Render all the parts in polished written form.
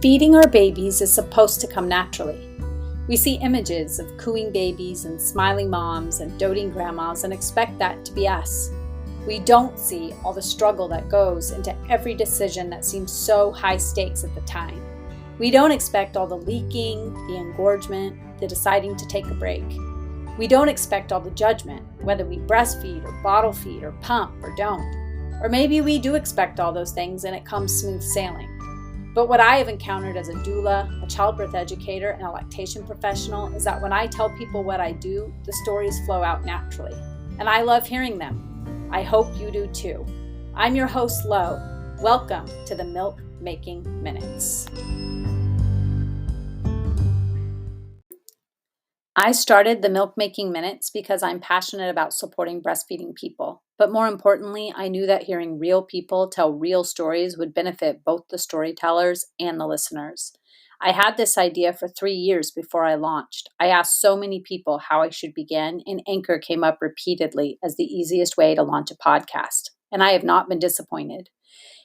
Feeding our babies is supposed to come naturally. We see images of cooing babies and smiling moms and doting grandmas and expect that to be us. We don't see all the struggle that goes into every decision that seems so high stakes at the time. We don't expect all the leaking, the engorgement, the deciding to take a break. We don't expect all the judgment, whether we breastfeed or bottle feed or pump or don't. Or maybe we do expect all those things and it comes smooth sailing. But what I have encountered as a doula, a childbirth educator, and a lactation professional is that when I tell people what I do, the stories flow out naturally. And I love hearing them. I hope you do too. I'm your host, Lo. Welcome to the Milk Making Minutes. I started the Milk Making Minutes because I'm passionate about supporting breastfeeding people. But more importantly, I knew that hearing real people tell real stories would benefit both the storytellers and the listeners. I had this idea for 3 years before I launched. I asked so many people how I should begin, and Anchor came up repeatedly as the easiest way to launch a podcast. And I have not been disappointed.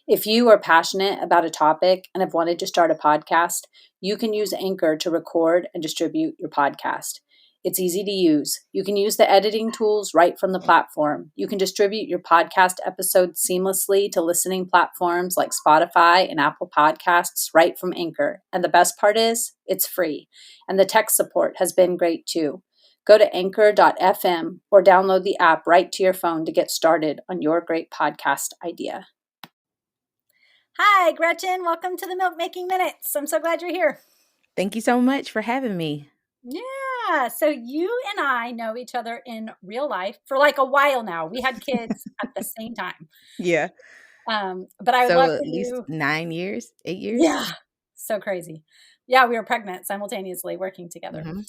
If you are passionate about a topic and have wanted to start a podcast, you can use Anchor to record and distribute your podcast. It's easy to use. You can use the editing tools right from the platform. You can distribute your podcast episodes seamlessly to listening platforms like Spotify and Apple Podcasts right from Anchor. And the best part is, it's free. And the tech support has been great too. Go to anchor.fm or download the app right to your phone to get started on your great podcast idea. Hi, Gretchen. Welcome to the Milk Making Minutes. I'm so glad you're here. Thank you so much for having me. Yeah. So you and I know each other in real life for like a while now. We had kids at the same time. Yeah. But I would So love at for least you. 9 years, 8 years. Yeah. So crazy. Yeah. We were pregnant simultaneously working together. Mm-hmm.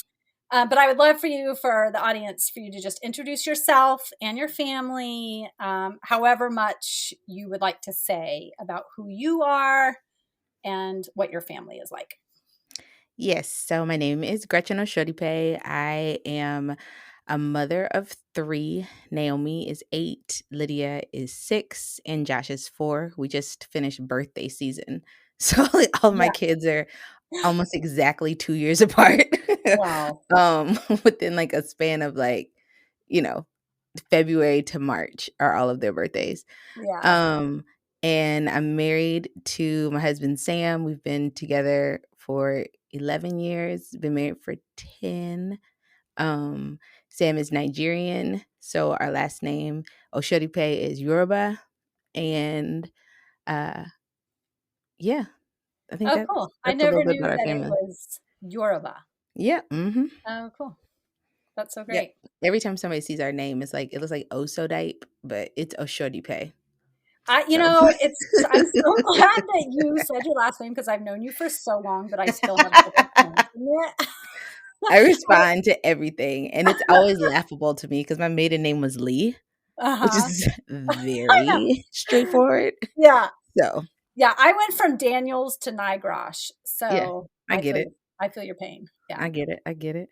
But I would love for you, for the audience, for you to just introduce yourself and your family, however much you would like to say about who you are and what your family is like. Yes. So my name is Gretchen Oshodipe. I am a mother of 3. Naomi is 8, Lydia is 6, and Josh is 4. We just finished birthday season. So all my kids are almost exactly 2 years apart. Wow. Within like a span of February to March are all of their birthdays. Yeah. And I'm married to my husband, Sam. We've been together for 11 years, been married for 10. Sam is Nigerian, so our last name, Oshodipe, is Yoruba. And yeah, I think Cool. I that's a little never bit knew about our that it family. was Yoruba. Yeah. Mm-hmm. Oh, cool. That's so Yeah. great. Every time somebody sees our name, it's like, it looks like Osodipe, but it's Oshodipe. I'm so glad that you said your last name because I've known you for so long, but I still have it. I respond to everything, and it's always laughable to me because my maiden name was Lee, which is very straightforward. Yeah. So yeah, I went from Daniels to Nigrosh, so yeah, I get it. I feel your pain. Yeah, I get it.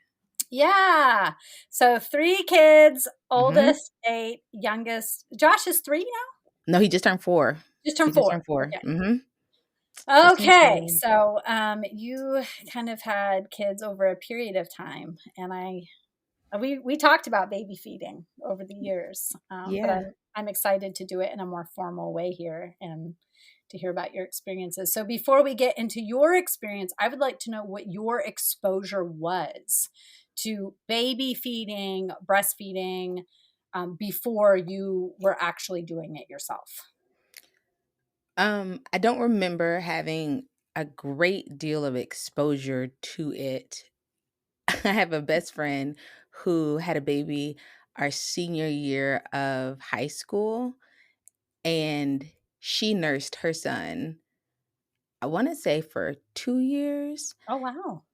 Yeah. So 3 kids, oldest 8, youngest. Josh is 3 now? No, he just turned 4. Just turned 4. Okay. Mm-hmm. Okay, so you kind of had kids over a period of time, and we talked about baby feeding over the years, but I'm excited to do it in a more formal way here and to hear about your experiences. So before we get into your experience, I would like to know what your exposure was to baby feeding, breastfeeding, before you were actually doing it yourself. I don't remember having a great deal of exposure to it. I have a best friend who had a baby our senior year of high school, and she nursed her son, I want to say, for 2 years. Oh, wow.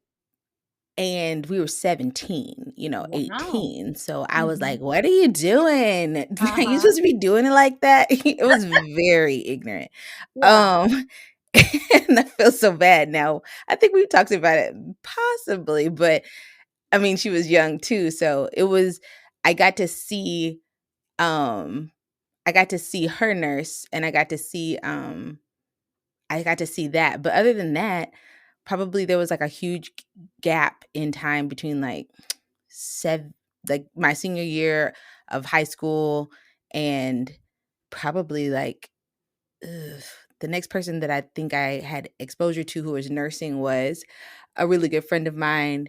And we were 17, Wow. 18. So I was like, what are you doing? Are you supposed to be doing it like that? It was very ignorant. Yeah. And I feel so bad now. I think we've talked about it possibly, but I mean, she was young too. So it was, I got to see her nurse, and I got to see I got to see that. But other than that, probably there was like a huge gap in time between like seven, like my senior year of high school and probably like ugh, the next person that I think I had exposure to who was nursing was a really good friend of mine,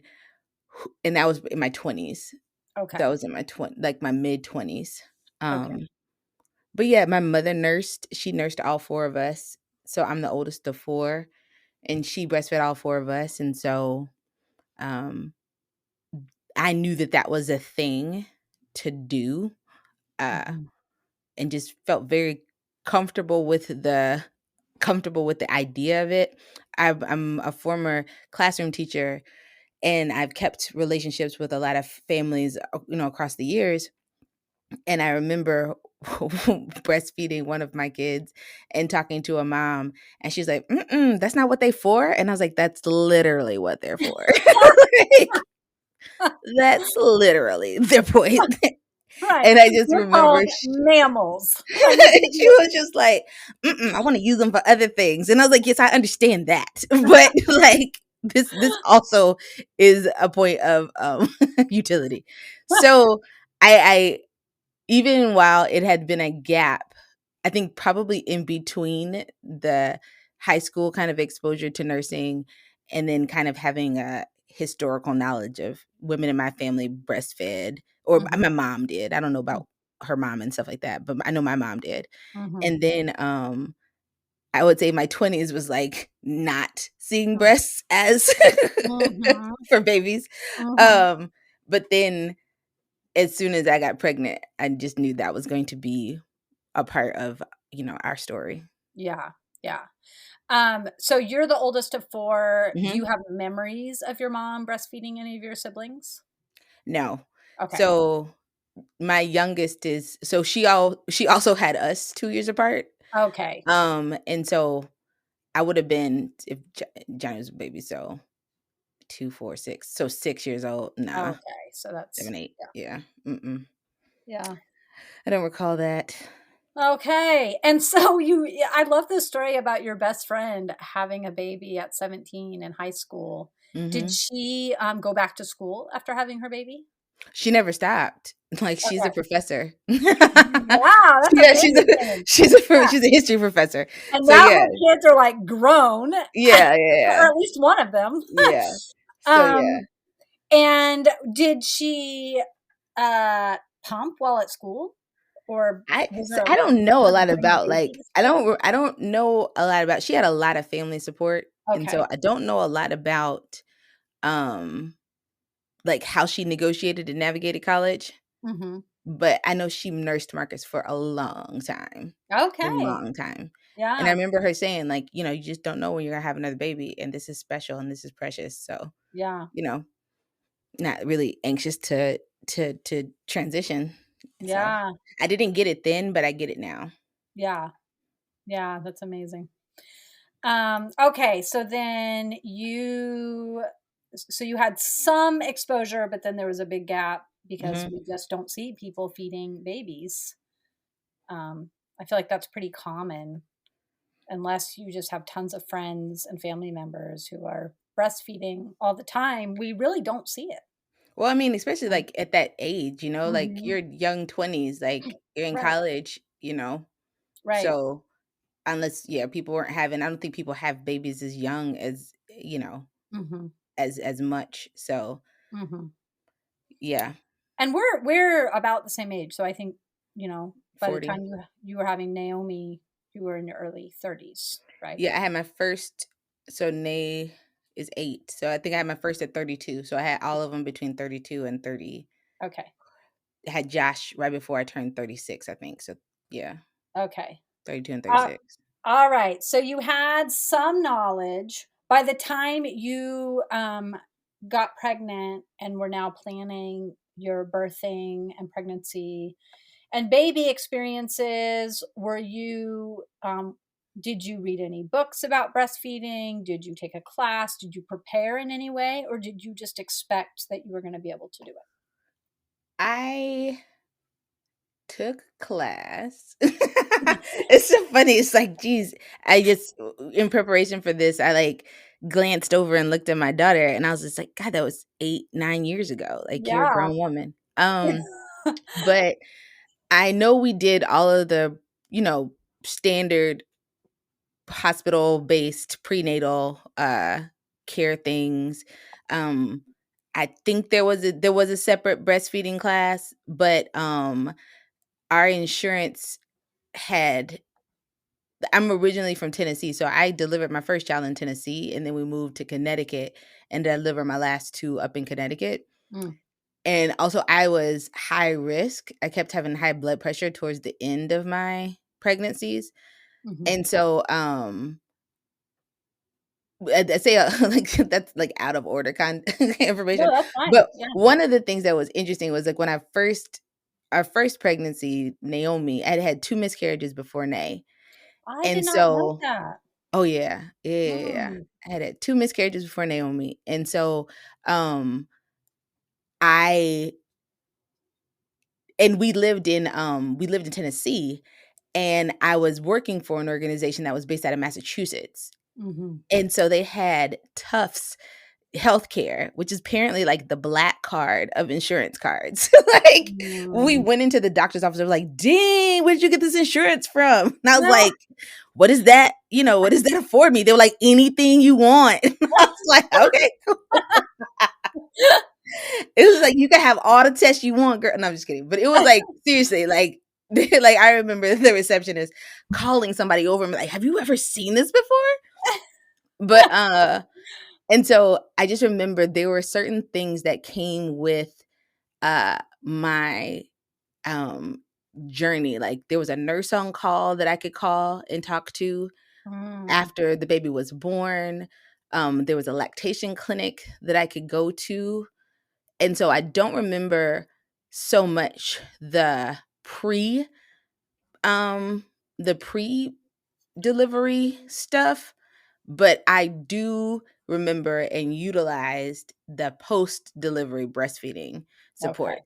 and that was in my 20s. That Okay. was in my like my mid 20s. Okay. Um, but yeah, my mother nursed. She nursed all four of us. So I'm the oldest of four, and she breastfed all four of us. And so um, I knew that that was a thing to do, uh, Mhm. and just felt very comfortable with the idea of it. I'm a former classroom teacher, and I've kept relationships with a lot of families, across the years. And I remember breastfeeding one of my kids and talking to a mom, and she's like, "Mm-mm, that's not what they for." And I was like, "That's literally what they're for. Like, that's literally their point." Right. And I just They're remember called mammals. Are you she kidding was just like, "Mm-mm, I want to use them for other things." And I was like, "Yes, I understand that." But like this also is a point of utility. So I even while it had been a gap, I think probably in between the high school kind of exposure to nursing and then kind of having a historical knowledge of women in my family breastfed, or me? my mom did. I don't know Mhm. about her mom and stuff like that, but I know my mom did. Mhm. And then I would say my 20s was like not seeing Mhm. breasts as Mhm. for babies. Mhm. Um, but then as soon as I got pregnant, I just knew that was going to be a part of, our story. Yeah. Yeah. So you're the oldest of 4. Do you Mhm. have memories of your mom breastfeeding any of your siblings? No. Okay. So, my youngest is so she also had us 2 years apart, Okay. and so I would have been if Johnny was a baby, so 2, 4, 6, so 6 years old. Nah, Okay. So that's 7, 8, yeah. yeah, mm-mm. Yeah. I don't recall that. Okay. And so you yeah, I love this story about your best friend having a baby at 17 in high school. Did Mhm. she, go back to school after having her baby? She never stopped. Like, she's a Okay. professor. Wow, that's Yeah, she's a amazing. Yeah. she's a history professor. And So, now yeah. her kids are, like, grown, Yeah, yeah, or yeah. at least one of them. Yeah. So, yeah. Um, and did she, pump while at school? Or was there I don't know a her lot bring about, like babies? I don't know a lot about she had a lot of family support, and so Okay. I don't know a lot about, um, like, how she negotiated and navigated college, Mhm. but I know she nursed Marcus for a Okay. long time, and I Yeah. remember her saying, like, "You just don't know when you're gonna have another baby, and this is special, and this is precious," so, Yeah. you know, not really anxious to transition, so Yeah. I didn't get it then, but I get it now. Yeah. Yeah, that's amazing. Okay, so then so you had some exposure, but then there was a big gap because Mhm. we just don't see people feeding babies. I feel like that's pretty common unless you just have tons of friends and family members who are breastfeeding all the time. We really don't see it. Well, I mean, especially, Um, like, at that age, like, mhm. you're young 20s, like, you're in Right, college, right. so unless yeah, people weren't having I don't think people have babies as young as, Mhm, as much, so, mhm. yeah, And we're about the same age, so I think, by the 40. time you were having Naomi, you were in your early 30s, right? Yeah, I had my first so Nay is 8, so I think I had my first at 32, so I had all of them between 32 and 30. Okay, I had Josh right before I turned 36, I think, so yeah, okay. 32 and Uh, 36. all right. So you had some knowledge by the time you got pregnant and were now planning your birthing and pregnancy and baby experiences. Did you read any books about breastfeeding? Did you take a class? Did you prepare in any way? Or did you just expect that you were going to be able to do it? I took class. It's so funny. It's like, geez, I just in preparation for this, I like glanced over and looked at my daughter, and I was just like, God, that was 8, 9 years ago. Like you're a Yeah. grown woman. But I know we did all of the, you know, standard hospital-based prenatal care things. Um I think there was a separate breastfeeding class, but our insurance had I'm originally from Tennessee, so I delivered my first child in Tennessee, and then we moved to Connecticut and delivered my last 2 up in Connecticut. Mm, And also I was high risk. I kept having high blood pressure towards the end of my pregnancies. mhm. And so, I say, like, that's, like, out of order No, information, that's fine. but Yeah. one of the things that was interesting was, like, when our first pregnancy, Naomi, I had had 2 miscarriages before Nay, I did and not know so that. oh, yeah. Yeah, yeah, yeah, yeah. Mm, I had 2 miscarriages before Naomi, and so, um, I and we lived in Tennessee, and I was working for an organization that was based out of Massachusetts, mhm. and so they had Tufts healthcare, which is apparently like the black card of insurance cards. Like, we Mm. went into the doctor's office, they were like, "Dang, where did you get this insurance from?" And I was No. like, "What is that? You know, what does that afford me?" They were like, "Anything you want." And I was like, "Okay." It was like, "You can have all the tests you want, girl." No, I'm just kidding. But it was like, seriously, like, like, I remember the receptionist calling somebody over and be like, "Have you ever seen this before?" But, and so I just remember there were certain things that came with my um journey. Like there was a nurse on call that I could call and talk to Mm, after the baby was born. There was a lactation clinic that I could go to. And so I don't remember so much pre um the pre delivery stuff, but I do remember and utilized the post-delivery breastfeeding support okay.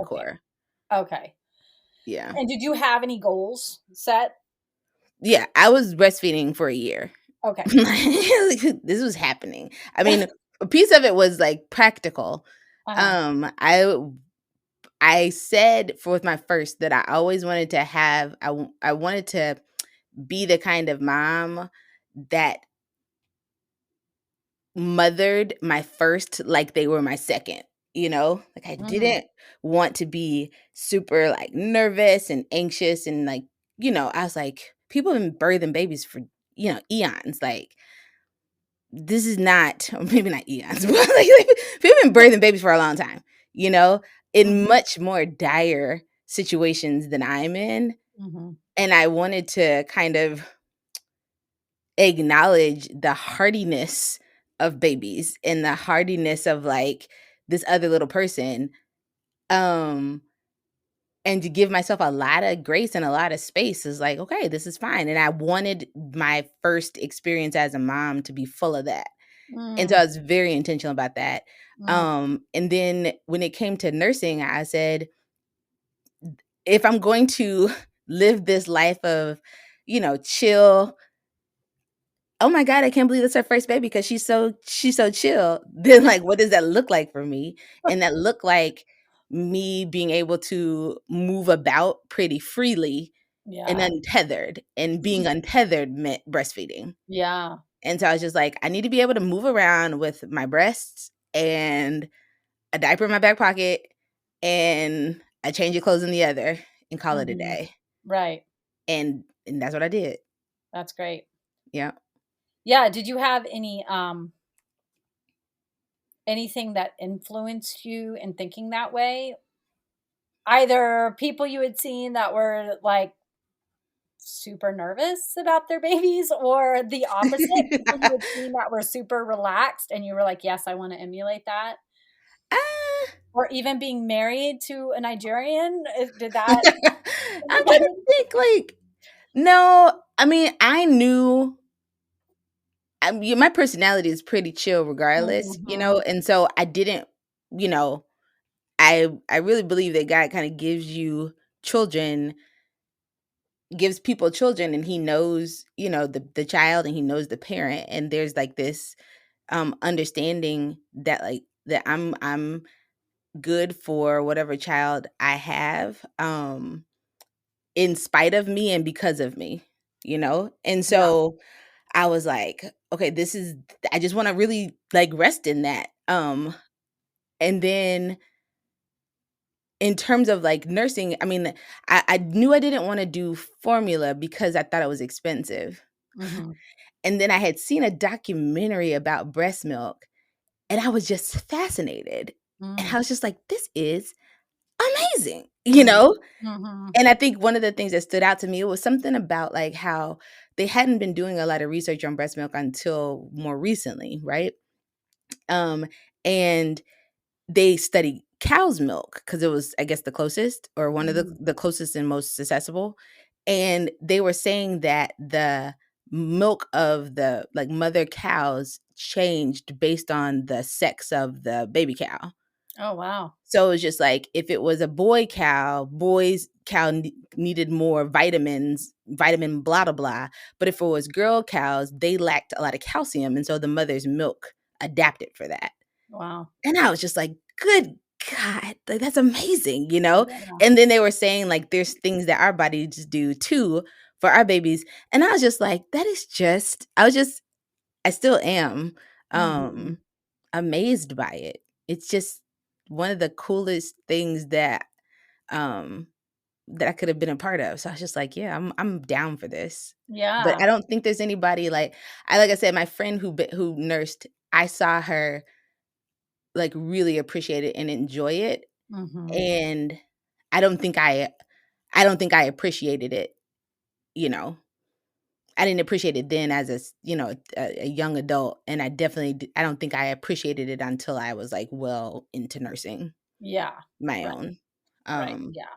Okay. hardcore. Okay. Yeah. And did you have any goals set? Yeah, I was breastfeeding for a year. Okay. This was happening. I mean, a piece of it was, like, practical. Uh-huh. I said for with my first that I always wanted to have I wanted to be the kind of mom that mothered my first like they were my second, you know? Like, I Mhm. didn't want to be super, like, nervous and anxious and, like, I was like, "People have been birthing babies for, eons, like, this is not" or maybe not eons, but, like, people have been birthing babies for a long time, you know, in Mhm. much more dire situations than I'm in, Mhm. and I wanted to kind of acknowledge the hardiness of babies and the hardiness of, like, this other little person, um, and to give myself a lot of grace and a lot of space is like, "Okay, this is fine," and I wanted my first experience as a mom to be full of that, and so Mm, I was very intentional about that, mm, and then when it came to nursing, I said, "If I'm going to live this life of, chill. Oh my god, I can't believe that's her first baby because she's so chill." Then, like, what does that look like for me? And that looked like me being able to move about pretty freely and yeah. untethered, and being untethered meant breastfeeding. Yeah. And so I was just like, I need to be able to move around with my breasts and a diaper in my back pocket and a change of clothes in the other and call it a Mhm. day. Right. And that's what I did. That's great. Yeah. Yeah, did you have anything that influenced you in thinking that way? Either people you had seen that were, like, super nervous about their babies or the opposite, people you had seen that were super relaxed and you were like, "Yes, I wanna emulate that." Ah. Or even being married to a Nigerian, did that I'm trying to think, like, no, I mean, I knew my personality is pretty chill regardless, Mhm. and so I didn't, you know, I really believe that God kinda gives you children, gives people children, and he knows, the child, and he knows the parent, and there's like this understanding that, like, that I'm good for whatever child I have, in spite of me and because of me, and Yeah. so I was like, okay, I just want to really like rest in that. And then in terms of like nursing, I mean, I knew I didn't want to do formula because I thought it was expensive. Mhm. And then I had seen a documentary about breast milk, and I was just fascinated. And I Mm. was just like, this is amazing, Mhm. Mhm. And I think one of the things that stood out to me was something about like how they hadn't been doing a lot of research on breast milk until more recently, right? Um, and they studied cow's milk because it was, I guess, the closest, or one of the Mhm. the closest and most accessible. And they were saying that the milk of the like mother cows changed based on the sex of the baby cow. Oh, wow. So it's just like if it was a boy's cow needed more vitamins, vitamin blah blah blah. But if it was girl cows, they lacked a lot of calcium, and so the mother's milk adapted for that. Wow. And I was just like, "Good God, like, that's amazing," Yeah. And then they were saying, like, there's things that our bodies do too for our babies, and I was just like, that is just I still am, Mhm. um, amazed by it. It's just one of the coolest things um, that I could have been a part of, so I was just like, "Yeah, I'm down for this." But Yeah. I don't think there's anybody like I said, my friend who nursed, I saw her like, really appreciate it and enjoy it, Mhm. and I don't think I don't think I appreciated it, you know? I didn't appreciate it then as a young adult, and I don't think I appreciated it until I was, like, well into nursing Yeah. my Right. own. Right. Um, Yeah.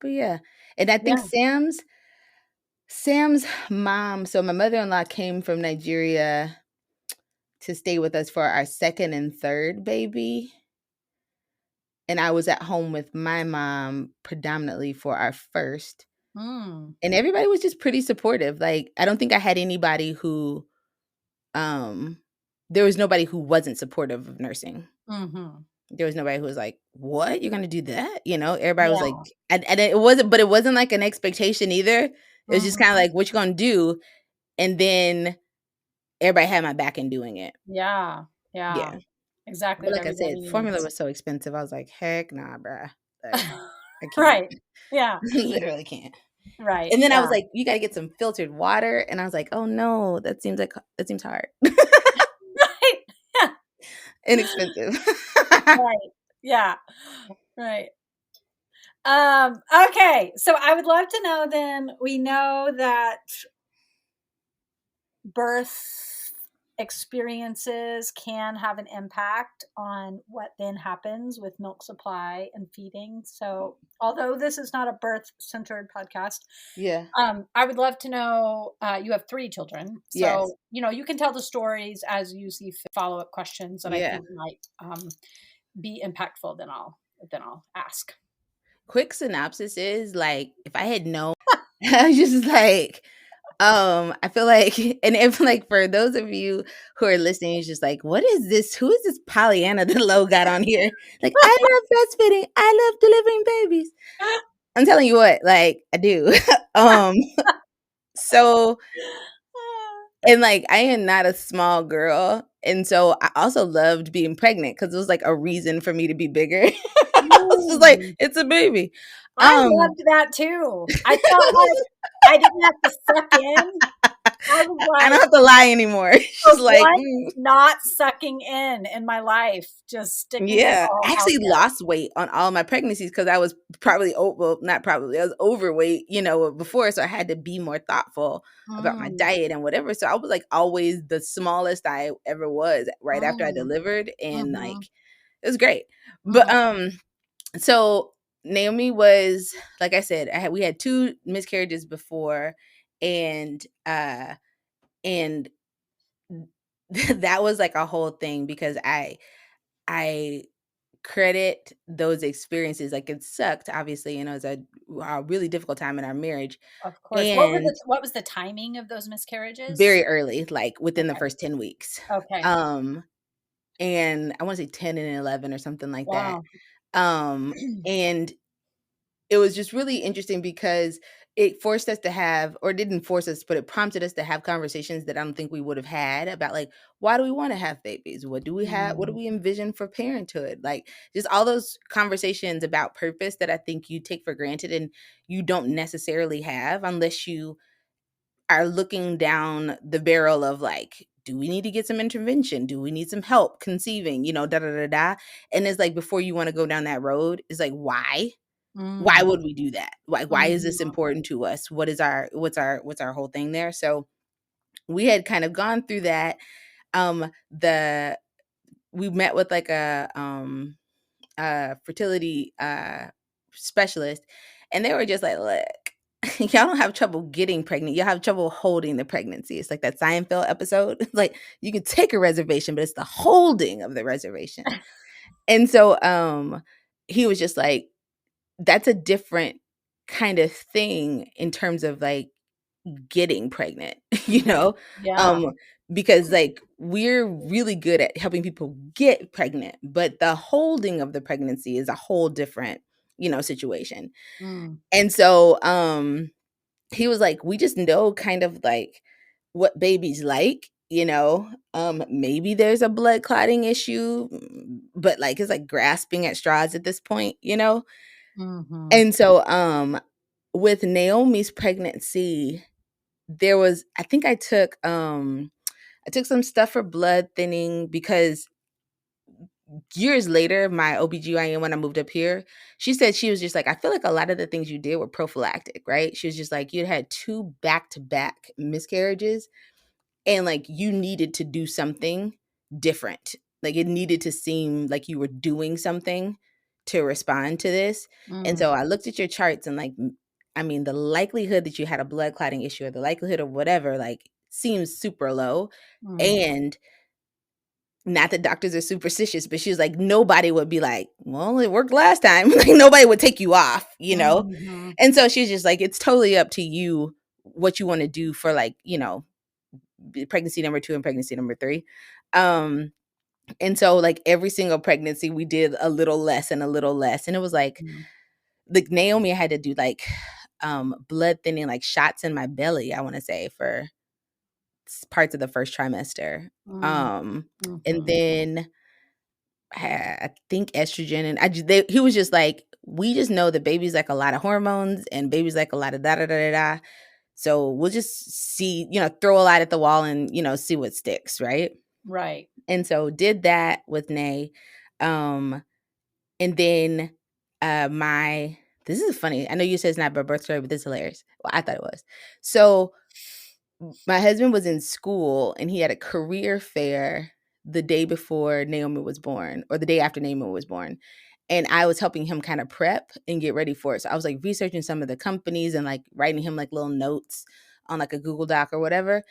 but yeah, and I think Yeah. Sam's mom, so my mother-in-law came from Nigeria to stay with us for our 2nd and 3rd baby, and I was at home with my mom predominantly for our 1st, Mm. and everybody was just pretty supportive. Like, I don't think I had anybody who, um there was nobody who wasn't supportive of nursing. Mhm. There was nobody who was like, "What? You're gonna do that?" Everybody was like, Yeah. and it wasn't like an expectation either. It was just kinda Mhm. like, "What you gonna do?" And then everybody had my back in doing it. Yeah. Yeah. Yeah. Exactly But what like I said, everybody formula needs. was so expensive. I was like, "Heck nah, bruh. Like, I can't. Right. Yeah. Literally can't." Right. And then I was Yeah. like, "You gotta get some filtered water," and I was like, "Oh, no, that seems hard." Right. Yeah. Inexpensive. Right. Yeah. Right. Okay. So I would love to know then, we know that birth experiences can have an impact on what then happens with milk supply and feeding. So, although this is not a birth centered podcast, Yeah. I would love to know. You have 3 children, Yes. so you can tell the stories as you see fit. Follow up questions that I Yeah. think might be impactful. Then I'll ask. Quick synopsis is, like, if I had known I was just like, I feel like and if, like, for those of you who are listening, it's just like, "What is this? Who is this Pollyanna that Lo got on here?" Like, "I love breastfeeding. I love delivering babies." I'm telling you what, like, I do. Um, so and, like, I am not a small girl, and so I also loved being pregnant because it was, like, a reason for me to be bigger. I was just like, Mm. "It's a baby." I Um loved that too. I felt like I didn't have to suck in. I was I don't like have to lie anymore. It's the just like, one not sucking in my life, just sticking it yeah. all I out actually there. lost weight on all my pregnancies because I was well, not probably, I was overweight, before, so I had to be more thoughtful about my Mm, diet and whatever, so I was, like, always the smallest I ever was right after I mm, delivered, and, like, mhm, it was great. But, mhm, so Naomi was like I said, we had 2 miscarriages before, and, and that was, like, a whole thing because I credit those experiences. Like, it sucked, obviously, it's a really difficult time in our marriage, Of course. and What was the timing of those miscarriages? very early, like within the Okay. first 10 weeks. Okay. Um, and I wanna say 10 and 11 or something like that. Wow. And it was just really interesting because it forced us to have, or didn't force us, but it prompted us to have conversations that I don't think we would have had about, like, why do we want to have babies? What do Mm, we envision for parenthood? Like, just all those conversations about purpose that I think you take for granted and you don't necessarily have unless you are looking down the barrel of, like, do we need to get some intervention? Do we need some help conceiving? Da da da da. And it's like, before you want to go down that road, it's like, why mm, would we do that? Why is this mhm, important to us? What's our whole thing there? So we had kind of gone through that. The We met with, like, a fertility specialist, and they were just like, look, y'all don't have trouble getting pregnant. You'll have trouble holding the pregnancy. It's like that Seinfeld episode. It's like, you can take a reservation, but it's the holding of the reservation. And so he was just like, that's a different kind of thing in terms of, like, getting pregnant, you mhm. know? Yeah. Um, because, like, we're really good at helping people get pregnant, but the holding of the pregnancy is a whole different, situation. Mm, And so he was like, we just know kind of, like, what babies like, maybe there's a blood clotting issue, but, like, it's like grasping at straws at this point. mhm, And so with Naomi's pregnancy, there was, I think I took some stuff for blood thinning because years later, my OBGYN, when I moved up here, she said, she was just like, I feel like a lot of the things you did were prophylactic, right? She was just like, you had two back-to-back miscarriages, and, like, you needed to do something different. Like, it needed to seem like you were doing something to respond to this. And mm, so I looked at your charts, and, like, I mean, the likelihood that you had a blood clotting issue, or the likelihood of whatever, like, seems super low. mm, And not that doctors are superstitious, but she was like, nobody would be like, well, it worked last time. Like, nobody would take you off. mhm, And so she's just like, it's totally up to you what you want to do for, like, pregnancy number 2 and pregnancy number 3. Um, and so, like, every single pregnancy we did a little less and a little less. And it was mm, like Naomi had to do, like, blood thinning, like, shots in my belly, I want to say, for parts of the first trimester. mm, Um, and mhm, then I think estrogen, and he was just like, we just know that babies like a lot of hormones, and babies like a lot of da da da da da. So we'll just see, throw a lot at the wall and, see what sticks, right? right. And so did that with Nay. Um, and then my this is funny. I know you said it's not my birth story, but this is hilarious. Well, I thought it was. So my husband was in school, and he had a career fair the day before Naomi was born, or the day after Naomi was born. And I was helping him kind of prep and get ready for it. So I was, like, researching some of the companies and, like, writing him, like, little notes on, like, a Google Doc or whatever.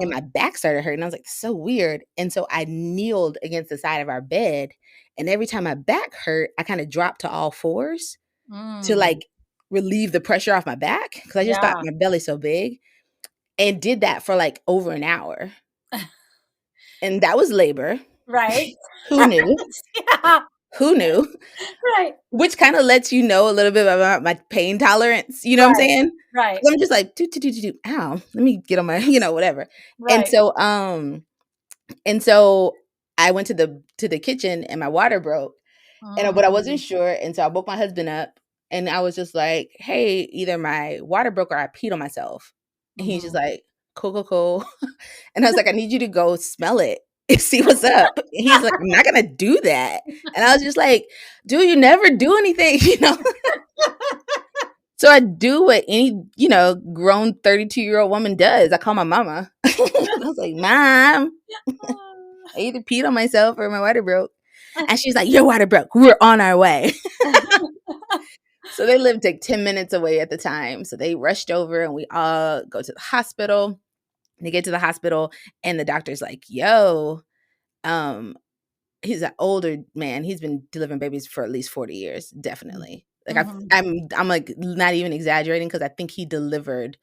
And Mhm, my back started hurting. I was like, so weird. And so I kneeled against the side of our bed. And every time my back hurt, I kind of dropped to all fours to, mm, like, relieve the pressure off my back, because I just thought yeah, my belly's so big, and did that for, like, over an hour. And that was labor. right. Who knew? Yeah, Who knew? right, Which kinda lets you know a little bit about my pain tolerance, you know what I'm right, saying? right, 'Cause I'm just like, "Do, do, do, do, do, ow, let me get on my" whatever. And right. so, and so I went to the kitchen, and my water broke, but I wasn't Mm, sure, and so I woke my husband up, and I was just like, "Hey, either my water broke or I peed on myself." And he's just mhm. like, "Cool, cool, cool." And I was like, "I need you to go smell it and see what's up." And he's like, "I'm not gonna do that." And I was just like, "Dude, you never do anything," So I do what any, grown 32-year-old woman does. I call my mama. I was like, "Mom, I either peed on myself or my water broke." And she's like, "Your water broke. We're on our way." So they lived like 10 minutes away at the time. So they rushed over, and we all go to the hospital. They get to the hospital, and the doctor's like, "Yo, um, he's an older man. He's been delivering babies for at least 40 years, definitely. Like Mhm. I'm like not even exaggerating because I think he delivered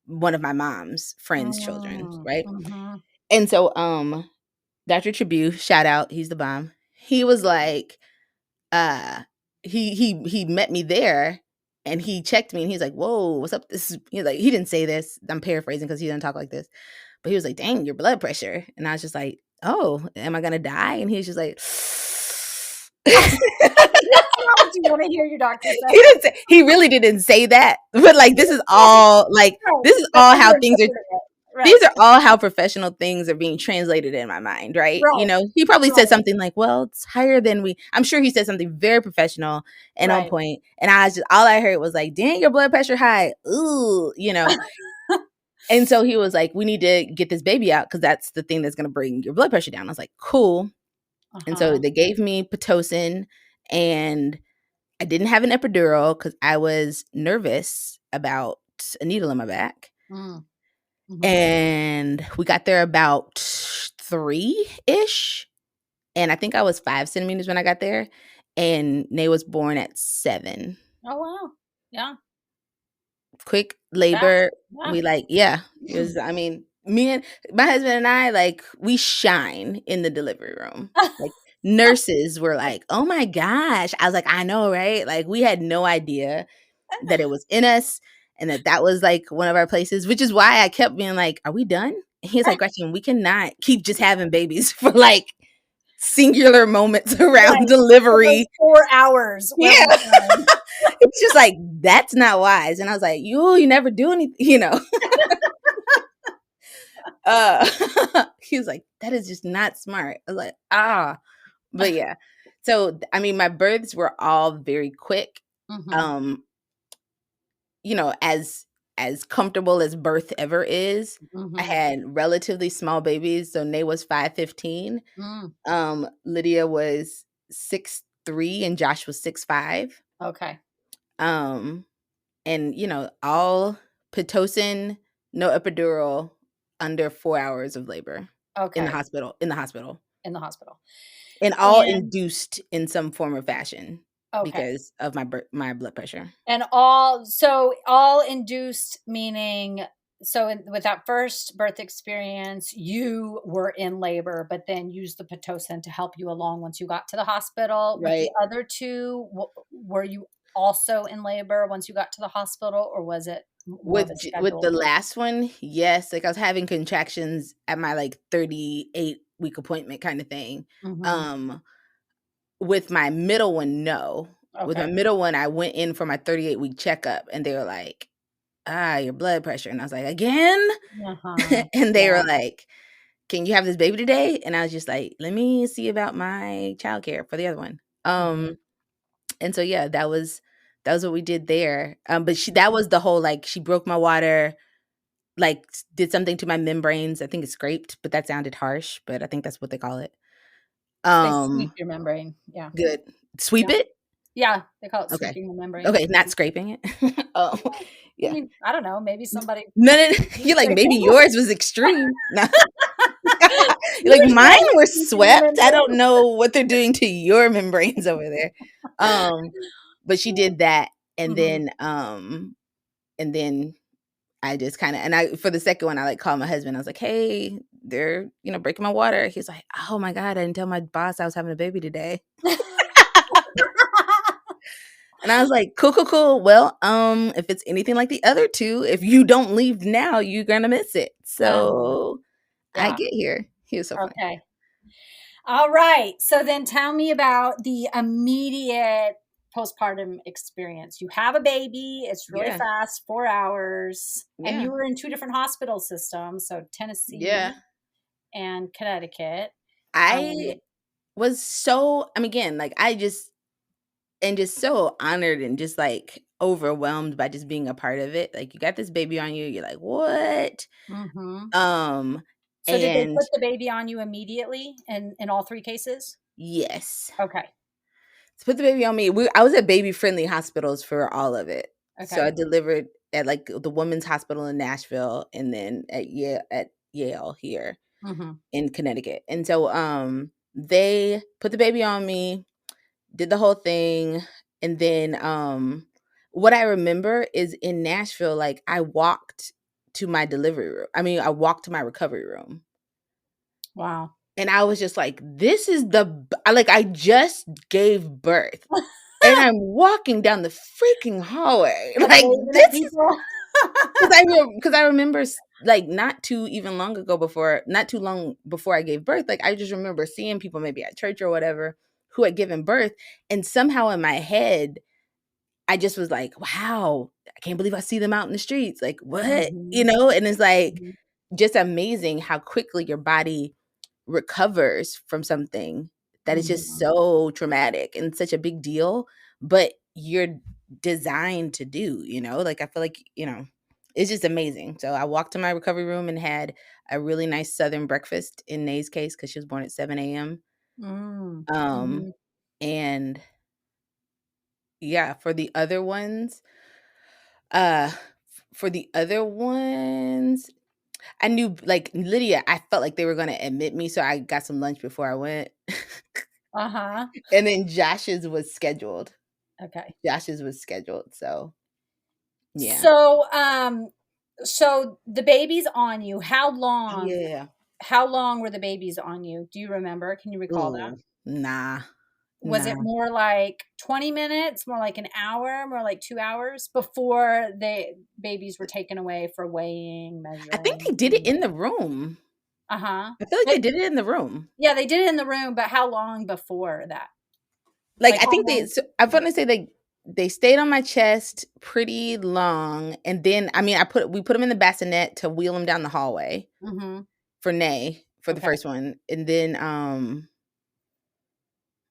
one of my mom's friends' children, Mm, right? mhm. And so Dr. Tribute, shout out, he's the bomb. He was like, uh he met me there and he checked me and he's like, "Whoa, what's up?" He's like, he didn't say this. I'm paraphrasing because he doesn't talk like this. But he was like, "Dang, your blood pressure." And I was just like, "Oh, am I gonna die?" And he's just like, That's not what you wanna hear your doctor say. he really didn't say that. But like Right, right, this is but all then how you things are interpreted it. these Right, are all how professional things are being translated in my mind, right? You right, know, he probably said right, something like, "Well, it's higher than we." I'm sure he said something very professional and on right. point, and I was just all I heard was like, "Dang, your blood pressure high." Ooh, you know. And so he was like, "We need to get this baby out because that's the thing that's going to bring your blood pressure down." I was like, "Cool." And so Uh-huh. they gave me pitocin, and I didn't have an epidural because I was nervous about a needle in my back. Mm, mhm. And we got there about 3-ish, and I think I was 5 centimeters when I got there, and Nay was born at 7. Oh, wow. Yeah, Quick fast. labor, Yeah. we like yeah, it was I mean, me and my husband and I, like, we shine in the delivery room. Like, nurses were like, "Oh my gosh." I was like, "I know, right?" Like, we had no idea that it was in us and that that was like one of our places, which is why I kept being like, "Are we done?" And he's like, "Gretchen, we cannot keep just having babies for like singular moments around Right. For those delivery." 4 hours where we Yeah. shine. It's just like, that's not wise. And I was like, you never do anything, you know. Uh he was like, "That is just not smart." I was like, ah. But yeah. So I mean, my births were all very quick. Mhm, Um you know, as comfortable as birth ever is, I mhm. had relatively small babies. So Nay was 5'15". Mm, Lydia was 6'3" and Josh was 6'5". okay, Um, and you know, all Pitocin, no epidural, under 4 hours of labor okay, in the hospital. in the hospital. And all And induced in some form or fashion okay. because of my blood pressure. And all induced meaning so with that first birth experience, you were in labor, but then used the Pitocin to help you along once you got to the hospital. With the Right. other 2, were you also in labor once you got to the hospital, or was it more of a With the scheduled? last one, yes, like, I was having contractions at my, like, 38-week appointment kinda thing. Mhm. Um, with my middle one, no. With my Okay. middle one, I went in for my 38-week checkup, and they were like, "Ah, your blood pressure," and I was like, "Again?" Uh-huh. And they were Yeah. like, "Can you have this baby today?" And I was just like, "Let me see about my childcare for the other one." Mhm. And so, yeah, that was what we did there. But that Mhm. was the whole, like, she broke my water, like, did something to my membranes. I think it scraped, but that sounded harsh, but I think that's what they call it. They sweep Um, your membrane. Yeah. good. Sweep Yeah. it? Yeah, they call it Okay. sweeping the membrane. Okay, not scraping it. Oh, I yeah. mean, I don't know, maybe somebody No, no, no. needs You're like, scraping. "Maybe yours was extreme." No. You're like, Yours "Mine was were sweeping the swept. I don't membrane. know what they're doing to your membranes over there." Um, but she did that, and Mhm. then, and then I just kinda and I for the second one, I, like, called my husband. I was like, "Hey, they're, breaking my water." He's like, "Oh my god, I didn't tell my boss I was having a baby today." And I was like, "Cool, cool, cool. Well, if it's anything like the other 2, if you don't leave now, you're gonna miss it." Uh-huh. So, I Yeah, get here. He was so funny. okay. Alright, so then tell me about the immediate postpartum experience. You have a baby, it's really Yeah, fast, 4 hours, and yeah, you were in 2 different hospital systems, so yeah. Tennessee and Connecticut. I Um, was so I mean, again, like, I just and just so honored and just, like, overwhelmed by just being a part of it. Like, you got this baby on you, you're like, "What?" mhm. Um, So did they and put the baby on you immediately in all 3 cases? yes. Okay, To put the baby on me, I was at baby-friendly hospitals for all of it. So I okay. delivered at, like, the women's hospital in Nashville and then at Yale here Mhm. in Connecticut. And so, they put the baby on me, did the whole thing, and then what I remember is in Nashville, like I walked to my delivery room. I mean, I walked to my recovery room. Wow. And I was just like, this is like I just gave birth. And I'm walking down the freaking hallway. And Like waving this at is people. because I remember like not too even long ago before, not too long before I gave birth, like I just remember seeing people maybe at church or whatever who had given birth. And somehow in my head, I just was like, wow, I can't believe I see them out in the streets. Like, what? You Mhm, know? And it's like mhm, just amazing how quickly your body recovers from something that is just mhm, so traumatic and such a big deal, but you're designed to do, you know? Like I feel like, it's just amazing. So I walked to my recovery room and had a really nice southern breakfast in Nay's case because she was born at 7 a.m. mm, Um mhm. and yeah, uh for the other ones, I knew like Lydia, I felt like they were gonna admit me, so I got some lunch before I went. Uh-huh. And then Josh's was scheduled. Okay. Josh's was scheduled, so yeah. So, so the baby's on you. Yeah. How long were the babies on you? Do you remember? Can you recall that? Ooh, nah, Was it nah. more like 20 minutes, more like an hour, more like 2 hours before the babies were taken away for weighing, I think they measuring? did it in the room. Uh-huh. I feel like they But did it in the room. yeah, they did it in the room, but how long before that? Like, Like I how think long? I wanna say they stayed on my chest pretty long, and then I mean, we put them in the bassinet to wheel them down the hallway Mhm. for Nay, for the Okay. first one, and then, I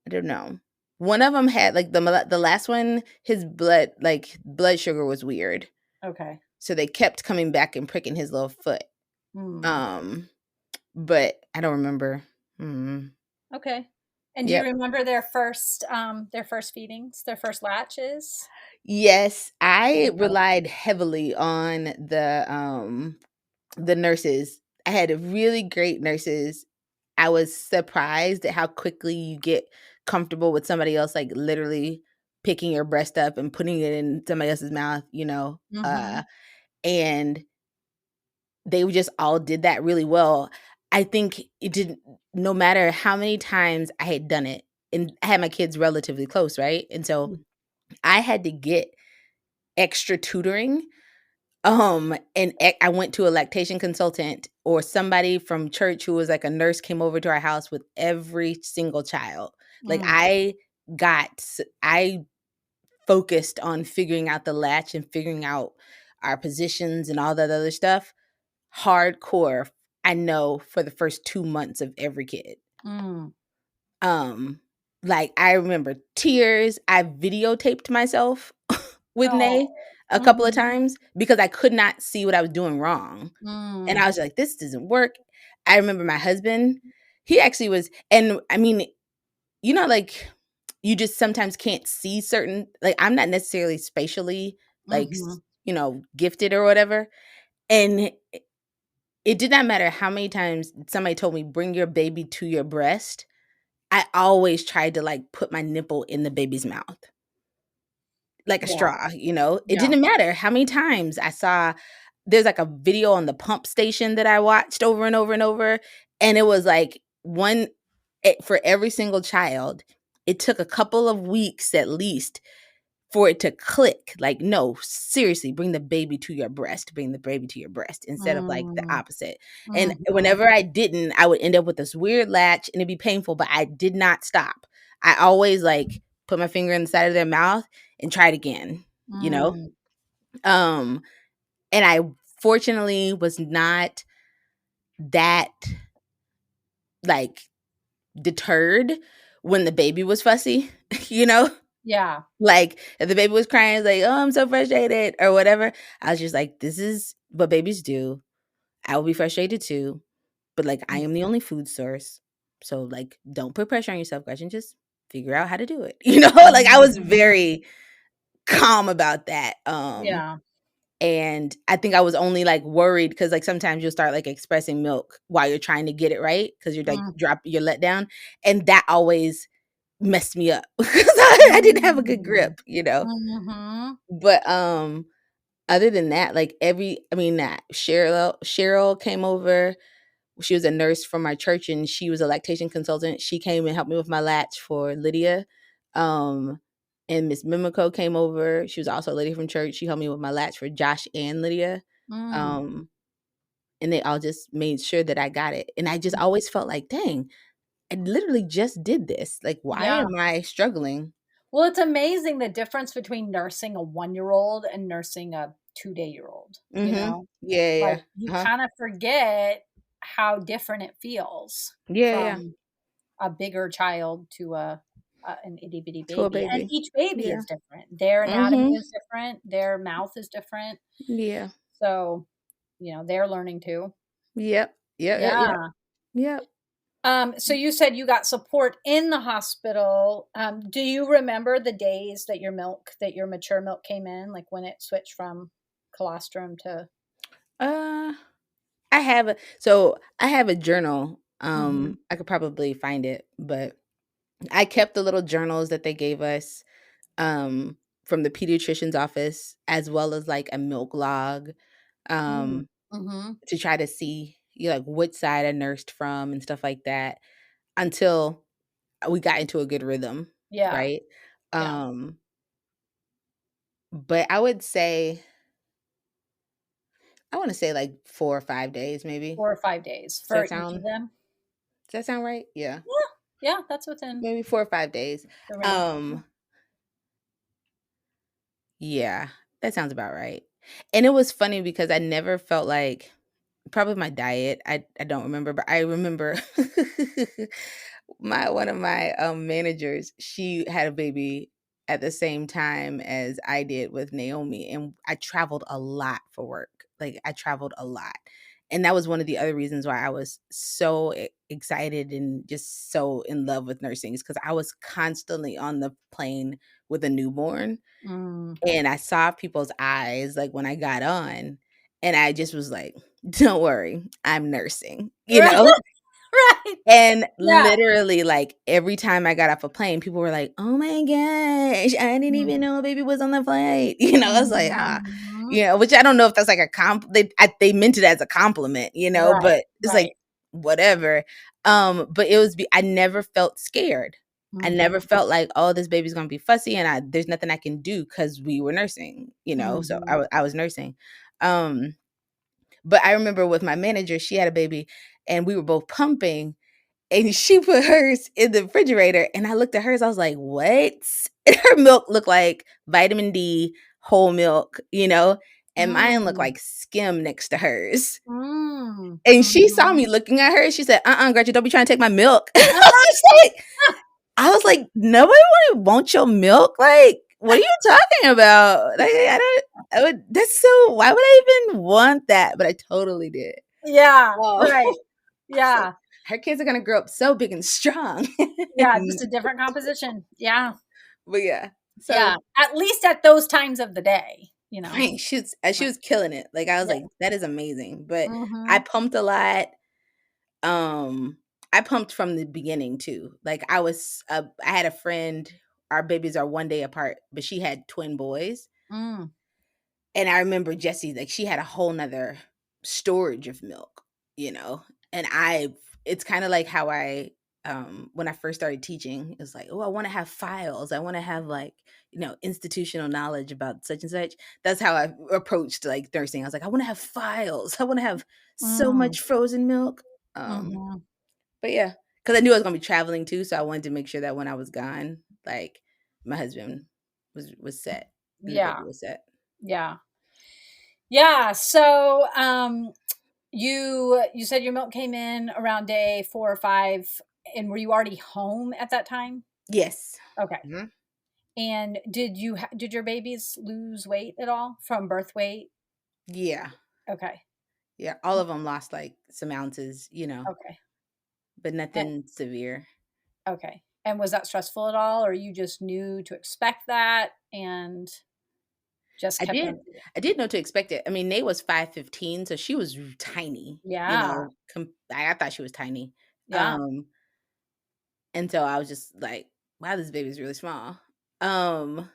don't know. One of them had, like, the last one, his blood sugar was weird. Okay. So they kept coming back and pricking his little foot. Mm. Um, but I don't remember. Mm. Okay. And do you Yep. remember their first feedings, their first latches? Yes, I Okay. relied heavily on the nurses. I had really great nurses. I was surprised at how quickly you get comfortable with somebody else, like literally picking your breast up and putting it in somebody else's mouth, Mhm. and they just all did that really well. I think it didn't no matter how many times I had done it, and I had my kids relatively close, right? And so Mm. I had to get extra tutoring. And I went to a lactation consultant or somebody from church who was like a nurse came over to our house with every single child. Like Mm. I focused on figuring out the latch and figuring out our positions and all that other stuff hardcore, I know, for the first 2 months of every kid. Mm. Um, like, I remember tears. I videotaped myself with Nay Oh. a couple of Mhm. times because I could not see what I was doing wrong, and Mm. I was like, "This doesn't work." I remember my husband, he actually was and I mean, like, you just sometimes can't see certain like, I'm not necessarily spatially, like, Mhm. gifted or whatever, and it did not matter how many times somebody told me, "Bring your baby to your breast." I always tried to, like, put my nipple in the baby's mouth, like a Yeah. straw, you know? It Yeah. didn't matter how many times I saw there's, like, a video on the pump station that I watched over and over and over, and it was, like, for every single child, it took a couple of weeks at least for it to click, like, "No, seriously, bring the baby to your breast," instead of, like, the Mm. opposite, and Mhm. whenever I didn't, I would end up with this weird latch, and it'd be painful, but I did not stop. I always, like, put my finger in the side of their mouth and tried again, you know? Mm. Um, and I fortunately was not that, like, deterred when the baby was fussy, you know? Yeah. Like, if the baby was crying, it's like, "Oh, I'm so frustrated," or whatever, I was just like, "This is what babies do. I will be frustrated too, but, like, I am the Mhm. only food source. So, like, don't put pressure on yourself, Gretchen, just figure out how to do it." You know? Like, I was Mhm. very calm about that, Yeah. And I think I was only, like, worried because, like, sometimes you'll start, like, expressing milk while you're trying to get it right because 'cause you're, like, Mm, you're let down, and that always messed me up because I didn't have a good mm, grip, you know? mhm, But, other than that, like, Cheryl came over. She was a nurse from my church, and she was a lactation consultant. She came and helped me with my latch for Lydia. Um, and Miss Mimico came over. She was also a lady from church. She helped me with my latch for Josh and Lydia. mm, Um, and they all just made sure that I got it. And I just mm. always felt like, dang, I literally just did this. Like, why Yeah. am I struggling? Well, it's amazing the difference between nursing a one-year-old and nursing a two-day-year-old, you Mhm. know? Yeah, Like, yeah. you Uh-huh. kinda forget how different it feels Yeah, yeah. from a bigger child to an itty bitty To a baby, and baby. each baby Yeah. is different. Their anatomy Mhm. is different, their mouth is different, Yeah. so, they're learning too. Yep. Yep, yep, yep. Yeah. Yep. So you said you got support in the hospital. Do you remember the days that your mature milk came in, like when it switched from colostrum to Uh I have a journal. Mhm, I could probably find it, but I kept the little journals that they gave us um from the pediatrician's office as well as like a milk log mm, um mhm. to try to see like which side I nursed from and stuff like that until we got into a good rhythm, Yeah, right? yeah. Um but I want to say like 4 or 5 days maybe. 4 or 5 days Does for that each of sound them? does that sound right? Yeah. Yeah, yeah, that's within Maybe 4 or 5 days. the range. Yeah. Um Yeah, that sounds about right. And it was funny because I never felt like probably my diet, I don't remember, but I remember my one of my, managers, she had a baby at the same time as I did with Naomi, and I traveled a lot for work. Like, I traveled a lot. And that was one of the other reasons why I was so excited and just so in love with nursing is because I was constantly on the plane with a newborn. Mm. And I saw people's eyes, like, when I got on, and I just was like, "Don't worry, I'm nursing," you Right, know? right. And Yeah. literally, like, every time I got off a plane, people were like, "Oh my gosh, I didn't Mm. even know a baby was on the flight." You know, I was like, "Ah," Mhm. you know, which I don't know if that's like a they meant it as a compliment, you know, Right, but it's like, right. whatever. But I never felt scared. I never Mhm, felt like, "Oh, this baby's gonna be fussy and there's nothing I can do because we were nursing," you know, so mhm. I was nursing. Um, but I remember with my manager, she had a baby and we were both pumping and she put hers in the refrigerator, and I looked at hers, I was like, "What?" And her milk looked like vitamin D, whole milk, you know, and mine looked Mm. like skim next to hers. Mm. And she saw me Mhm. looking at her, she said, Gretchen, don't be trying to take my milk." I was like, "Nobody want your milk? Like, what are you talking about? Like, I would that's so why would I even want that?" But I totally did. Yeah, Oh, right. I was like, Yeah, "Her kids are gonna grow up so big and strong." yeah, just a different composition. Yeah, But yeah, so yeah, at least at those times of the day, you know? right, she Right. was killing it. Like, I was Yeah. like, "That is amazing." But I Mhm. pumped a lot. Um, I pumped from the beginning too. Like, I had a friend, our babies are 1 day apart, but she had twin boys. Mm. And I remember Jessie, like, she had a whole nother storage of milk, you know? And it's kinda like how when I first started teaching, it's like, "Oh, I wanna have files. I wanna have, like, institutional knowledge about such and such." That's how I approached, like, nursing. I was like, "I wanna have files. I wanna have so Mm. much frozen milk." Um, Mhm. but yeah, because I knew I was gonna be traveling too, so I wanted to make sure that when I was gone, like, my husband was set and the baby Yeah, was set. yeah. Yeah, so, you said your milk came in around day 4 or 5, and were you already home at that time? Yes. Okay. Mhm. And did your babies lose weight at all from birth weight? Yeah. Okay. Yeah, all of them lost, like, some ounces, Okay. but And nothing severe. okay. And was that stressful at all, or you just knew to expect that? And Just I kept did on feeding. I did know to expect it. I mean, Nate was 5'15", so she was tiny, Yeah. I thought she was tiny. Yeah. Um, and so I was just like, "Wow, this baby's really small." Um,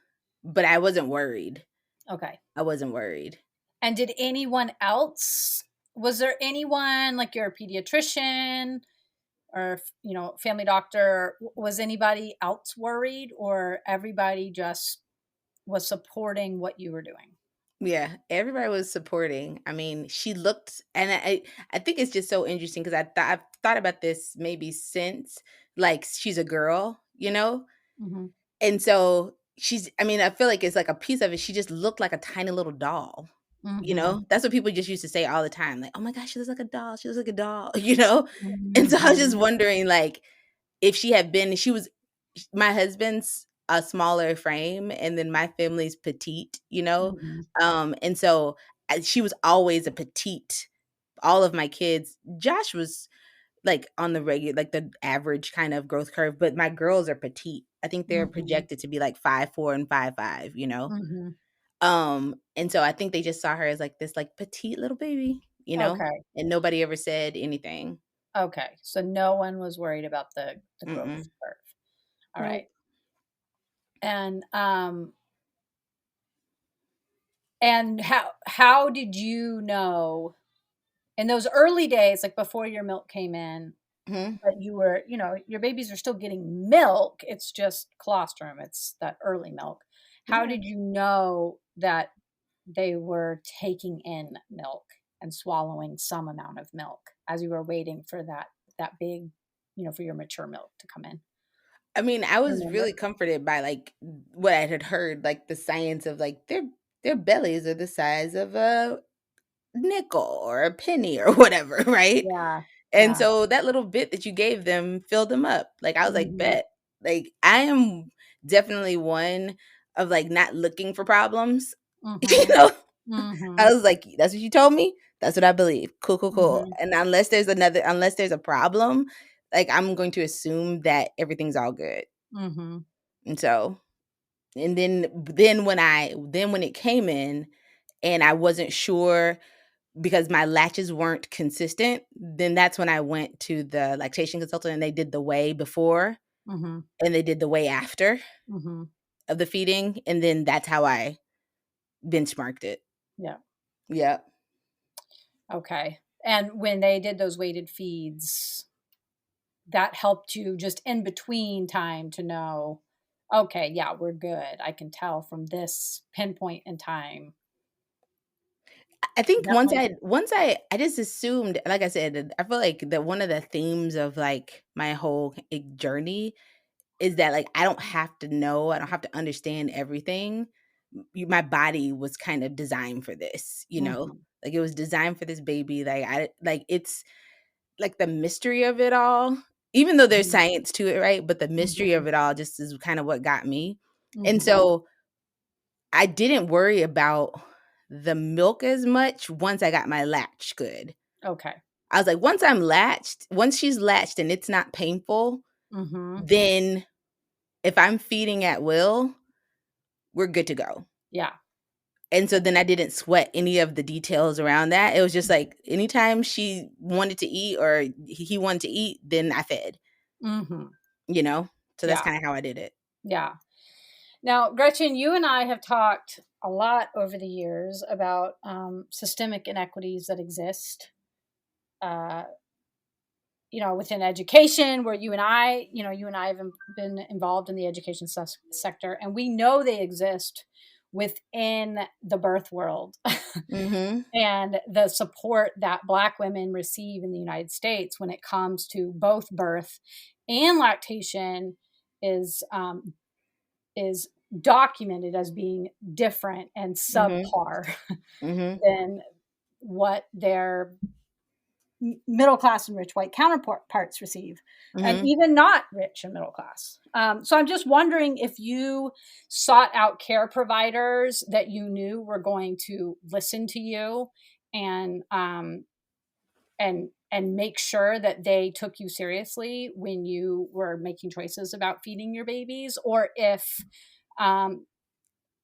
but I wasn't worried. Okay. I wasn't worried. And did anyone else, was there anyone like your pediatrician or, family doctor, was anybody else worried, or everybody just was supporting what you were doing? Yeah, everybody was supporting. I mean, she looked, and I think it's just so interesting because I've thought about this maybe since, like, she's a girl. Mhm. And so I mean, I feel like it's like a piece of it. She just looked like a tiny little doll. Mhm. That's what people just used to say all the time. Like, oh my gosh, she looks like a doll. She looks like a doll. And so I was just Mhm. wondering, like, if she had been, she was, my husband's a smaller frame, and then my family's petite. Mhm. And so she was always a petite. All of my kids, Josh was like on the regular, like the average kind of growth curve, but my girls are petite. I think they're Mhm. projected to be like 5'4" and 5'5". Mhm. And so I think they just saw her as like this like petite little baby. Okay. And nobody ever said anything. Okay. So no one was worried about the growth Mm-mm. curve. All right. Nope. And and how did you know in those early days, like before your milk came in, Mhm. but you were, your babies are still getting milk, it's just colostrum, it's that early milk. How Yeah. did you know that they were taking in milk and swallowing some amount of milk as you were waiting for that big, for your mature milk to come in? I mean, I was really Remember? comforted by like what I had heard, like the science of like their bellies are the size of a nickel or a penny or whatever, right? Yeah. And Yeah. so that little bit that you gave them filled them up. Like I was like, Mhm. bet. Like I am definitely one of like not looking for problems. you Mhm. know, Mhm. I was like, that's what you told me. That's what I believe. Cool, cool, cool. Mhm. And unless there's a problem, like I'm going to assume that everything's all good. Mhm. And so, and then when it came in, and I wasn't sure because my latches weren't consistent, then that's when I went to the lactation consultant, and they did the way before Mhm. and they did the way after Mhm. of the feeding, and then that's how I benchmarked it. Yeah. Yeah. Okay. And when they did those weighted feeds, that helped you just in between time to know, okay, yeah, we're good. I can tell from this pinpoint in time. I think once Definitely. I just assumed, like I said, I feel like that one of the themes of like my whole journey is that like I don't have to know, I don't have to understand everything. My body was kind of designed for this. Mhm. Like it was designed for this baby. Like I like it's like the mystery of it all, even though there's Mhm. science to it, right? But the mystery Mhm. of it all just is kind of what got me. And Mhm. so I didn't worry about the milk as much once I got my latch good. Okay. I was like, once she's latched and it's not painful, Mhm. then if I'm feeding at will, we're good to go. Yeah. And so then I didn't sweat any of the details around that. It was just like anytime she wanted to eat or he wanted to eat, then I fed, Mhm. you know? So that's Yeah. kind of how I did it. Yeah. Now, Gretchen, you and I have talked a lot over the years about systemic inequities that exist, uh, within education, where you and I have been involved in the education sector, and we know they exist within the birth world. Mhm. And the support that Black women receive in the United States when it comes to both birth and lactation is is documented as being different and Mhm. subpar Mhm. than what their middle class and rich white counterparts receive, and Mhm. even not rich and middle class. So I'm just wondering if you sought out care providers that you knew were going to listen to you and make sure that they took you seriously when you were making choices about feeding your babies, um,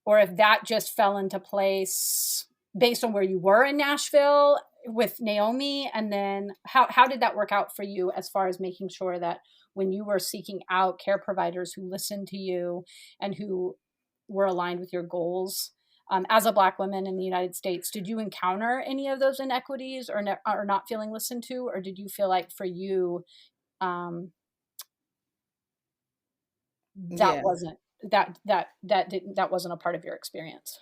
or if that just fell into place based on where you were in Nashville with Naomi. And then how did that work out for you as far as making sure that when you were seeking out care providers who listened to you and who were aligned with your goals, as a Black woman in the United States, did you encounter any of those inequities, or not feeling listened to, or did you feel like for you, um, that Yeah. wasn't that wasn't a part of your experience?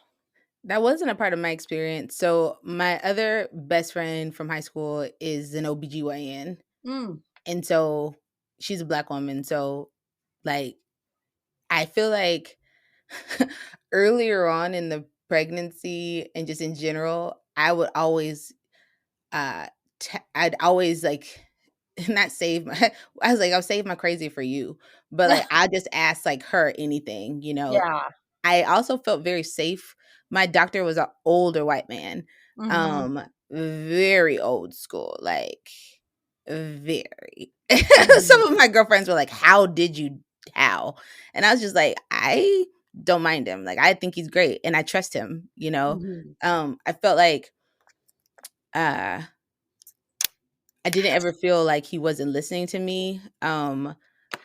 That wasn't a part of my experience. So my other best friend from high school is an OBGYN. Mm, And so she's a Black woman. So like I feel like earlier on in the pregnancy and just in general, I would always uh I'd always like not save my I was like, I'll save my crazy for you. But like I just ask like her anything, you know. yeah. I also felt very safe. My doctor was an older white man, Mhm, um, very old school, like very. Some mhm, of my girlfriends were like, "How did you? How?" And I was just like, "I don't mind him. Like, I think he's great, and I trust him." You know, mhm. I felt like uh, I didn't ever feel like he wasn't listening to me.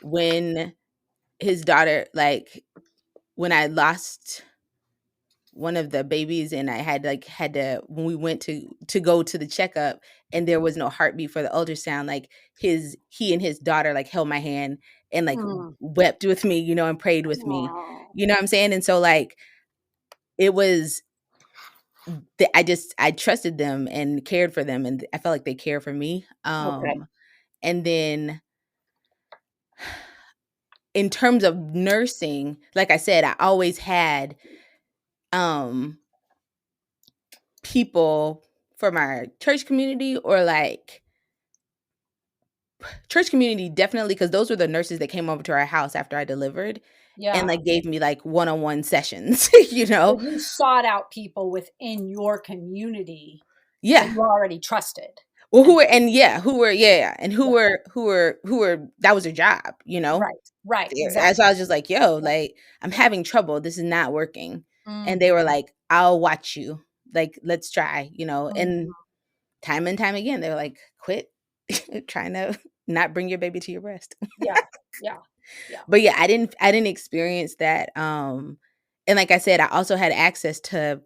When his daughter, like, when I lost one of the babies and I had to when we went to go to the checkup and there was no heartbeat for the ultrasound, like he and his daughter like held my hand and like Mm. wept with me, you know, and prayed with me. Aw. You know what I'm saying? And so like it was I trusted them and cared for them and I felt like they cared for me. Okay. And then in terms of nursing, like I said, I always had um people from our church community or like church community definitely because those were the nurses that came over to our house after I delivered and Yeah. like gave me like one-on-one sessions, you So know? you sought out people within your community that Yeah. you already trusted. Well, And who were and yeah, who were yeah, and yeah, who were that was their job, you know? right, right, And so I exactly. was just like, "Yo, Yeah, like I'm yeah. having trouble. This is not working." And they were Mhm, like, "I'll watch you. Like, let's try," you know? mhm. And time again, they were like, "Quit trying to not bring your baby to your breast." Yeah, yeah, yeah. But yeah, I didn't experience that, and like I said, I also had access to,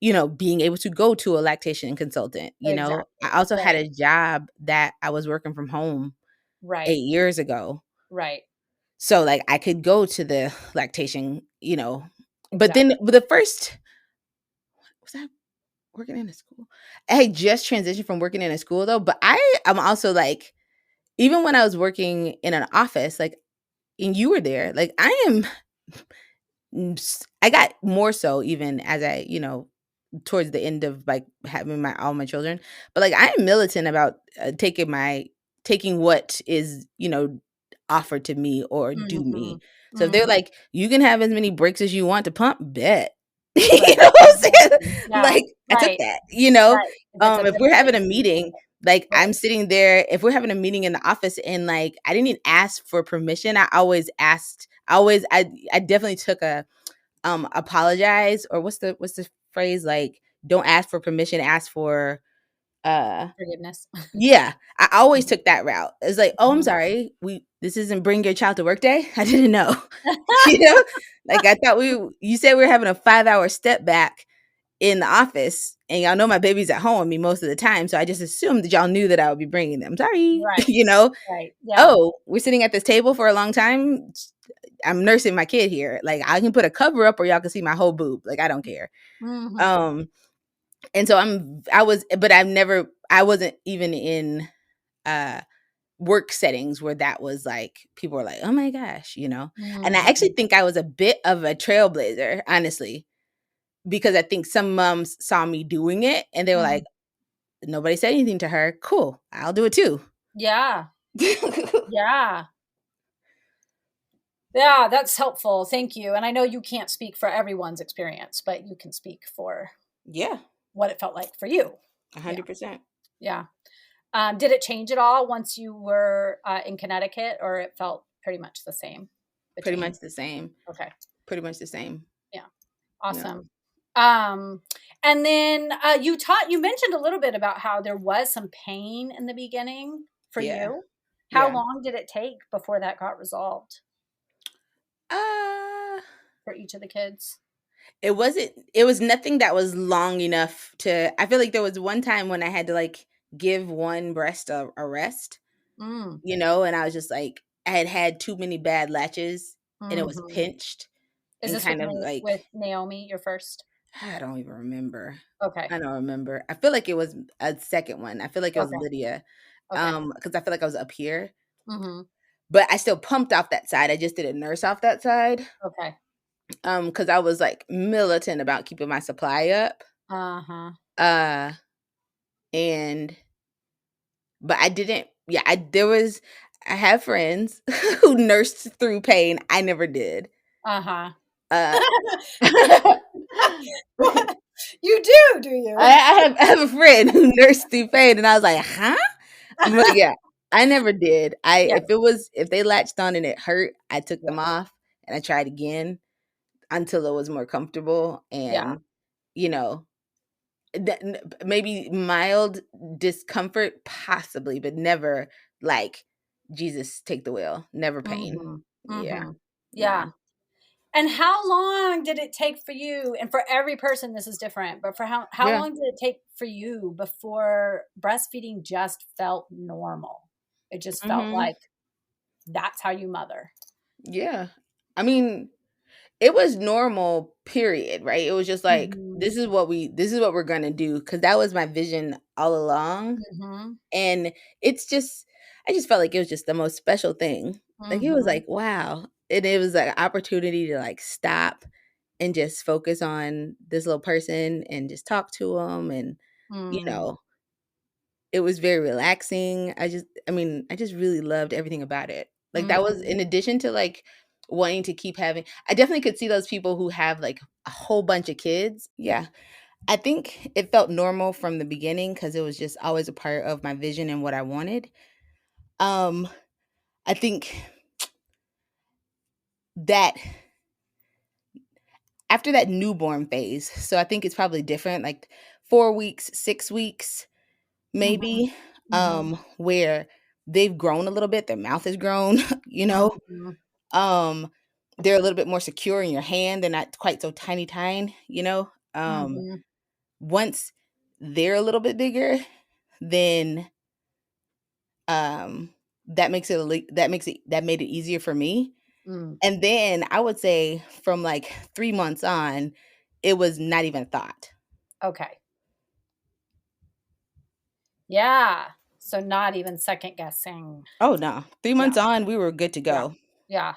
you know, being able to go to a lactation consultant, you know? Exactly. I also had Right, a job that I was working from home right, 8 years ago. right. So, like, I could go to the lactation, you know, Exactly. but the first was I working in a school? I had just transitioned from working in a school though, but I am also like, even when I was working in an office, like, and you were there, like, I am I got more so even as I, you know, towards the end of like having my all my children, but like I am militant about taking what is, you know, offered to me or do me. Mhm, So if they're mhm. like, you can have as many breaks as you want to pump, bet. You Right, know what I'm saying? exactly. Yeah, Like I took right, that, you know. right. If it's a If good we're having a place and meeting, like I'm right. sitting there, if we're having a meeting in the office and like I didn't even ask for permission, I definitely took a apologize or what's the phrase like don't ask for permission, ask for uh Forgiveness. yeah, I always Mhm, took that route. It's like, "Oh, I'm mhm. sorry. This isn't bring your child to work day? I didn't know." You know? Like I thought you said we were having a 5-hour step back in the office and y'all know my baby's at home with me most of the time, so I just assumed that y'all knew that I would be bringing them. Sorry, Right, you know? right. Yeah. "Oh, we're sitting at this table for a long time. I'm nursing my kid here. Like I can put a cover up or y'all can see my whole boob. Like I don't care." Mhm. Um and so I was but I wasn't even in uh work settings where that was like people were like, "Oh my gosh," you know. And I actually Mhm. think I was a bit of a trailblazer, honestly, because I think some moms saw me doing it and they were Mhm. like, "Nobody said anything to her. Cool. I'll do it too." Yeah, yeah. Yeah, that's helpful, thank you, and I know you can't speak for everyone's experience, but you can speak for Yeah, what it felt like for you. Yeah, 100%. yeah. Did it change at all once you were, in Connecticut, or it felt pretty much the same Pretty between much the same. okay, Pretty much the same. yeah. Yeah. Awesome. And then you mentioned a little bit about how there was some pain in the beginning for Yeah. you. How Yeah. long did it take before that got resolved Uh for each of the kids? it was nothing that was long enough to I feel like there was one time when I had to like give one breast a rest, Mm. and I was just like I had had too many bad latches and it was Mhm. pinched Is and this with kind of like with Naomi, your first? I don't even remember. Okay. I don't remember. I feel like it was a second one. I feel like it was Okay. Lydia. Okay. Because I feel like I was up here, Mhm. but I still pumped off that side. I just didn't nurse off that side. Okay. Because I was like militant about keeping my supply up. Uh-huh. Uh, and but I didn't. Yeah, I there was. I have friends who nursed through pain. I never did. Uh-huh. Uh, You do you? I have a friend who nursed through pain, and I was like, huh? But yeah, I never did. Yeah. If they latched on and it hurt, I took Yeah. them off and I tried again until it was more comfortable Yeah. and you know maybe mild discomfort possibly, but never like Jesus take the wheel, never pain. Mhm. Yeah, Mhm. yeah, Yeah. And how long did it take for you, and for every person this is different, but for how yeah, long did it take for you before breastfeeding just felt normal? It just felt hmm like that's how you mother. yeah. I mean, it was normal, period, right? It was just like, Mhm. this is what we're gonna do, because that was my vision all along, Mhm. and it's just I just felt like it was just the most special thing. Like, it was Mhm. like, wow, and it was like an opportunity to, like, stop and just focus on this little person and just talk to them, and, you Mm. know, it was very relaxing. I mean, I just really loved everything about it. Like, that was Mhm. in addition to, like, wanting to keep having I definitely could see those people who have, like, a whole bunch of kids. Yeah. I think it felt normal from the beginning because it was just always a part of my vision and what I wanted. Um, I think that after that newborn phase, so I think it's probably different, like 4 weeks, 6 weeks, Mhm. maybe, Mhm. where they've grown a little bit, their mouth has grown, you know? Mhm. Um, they're a little bit more secure in your hand, they're not quite so tiny, you know? Mhm. Once they're a little bit bigger, then, um, that made it easier for me, Mm. and then I would say from, like, 3 months on, it was not even a thought. Okay. Yeah. So not even second guessing. Oh, no. 3 Yeah. months on, we were good to Yeah. go. Yeah.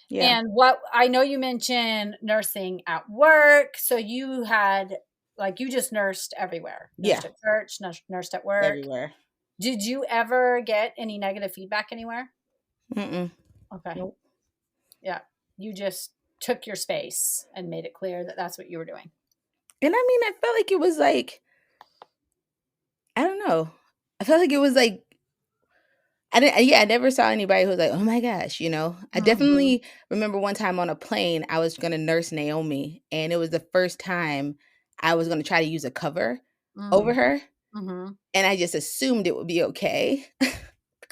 Yeah. And what I know you mentioned nursing at work. So you had like you just nursed everywhere. Yeah, Nursed at church, nursed at work. everywhere. Did you ever get any negative feedback anywhere? Mm-mm. Okay. Nope. Yeah. You just took your space and made it clear that that's what you were doing. And I mean, I felt like it was like I don't know. I felt like it was like I didn't yeah, I never saw anybody who was like, "Oh my gosh," you know? I Mhm. definitely remember one time on a plane, I was gonna nurse Naomi, and it was the first time I was gonna try to use a cover over Mm. her, Mhm. and I just assumed it would be okay.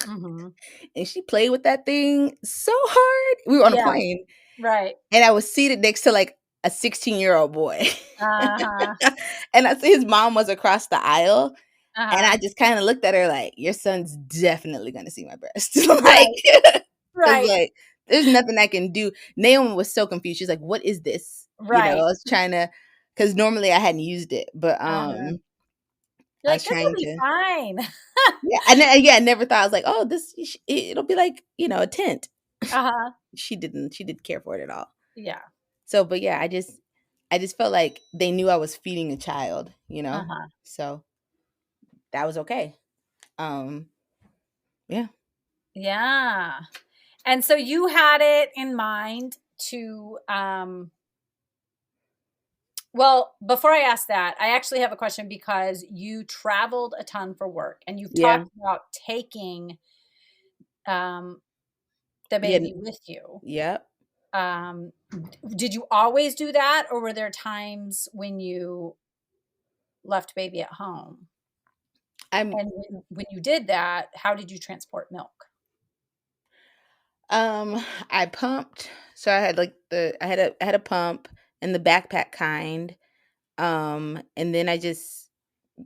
Mhm. And she played with that thing so hard. We were on a Yeah. plane, Right. and I was seated next to, like, a 16-year-old boy. Uh-huh. And I see his mom was across the aisle, and Uh-huh. I just kinda looked at her like, "Your son's definitely gonna see my breast." Like, Right. 'cause, Right. like, there's nothing I can do. Naomi was so confused. She's like, "What is this?" I Right. was trying to, because normally I hadn't used it, but, Uh-huh. You're I like, was "This will trying be to fine." yeah, I never thought I was like, "Oh, it'll be like, a tent." Uh-huh. She didn't care for it at all. Yeah. So, but yeah, I just felt like they knew I was feeding a child, you know? Uh-huh. So, that was okay. Um, yeah. Yeah. And so you had it in mind to well, before I ask that, I actually have a question because you traveled a ton for work and you've Yeah. talked about taking um the Yeah, baby with you. yep. Um, did you always do that, or were there times when you left baby at home? I'm And when you did that, how did you transport milk? I pumped. So I had like I had a pump and the backpack kind. And then I just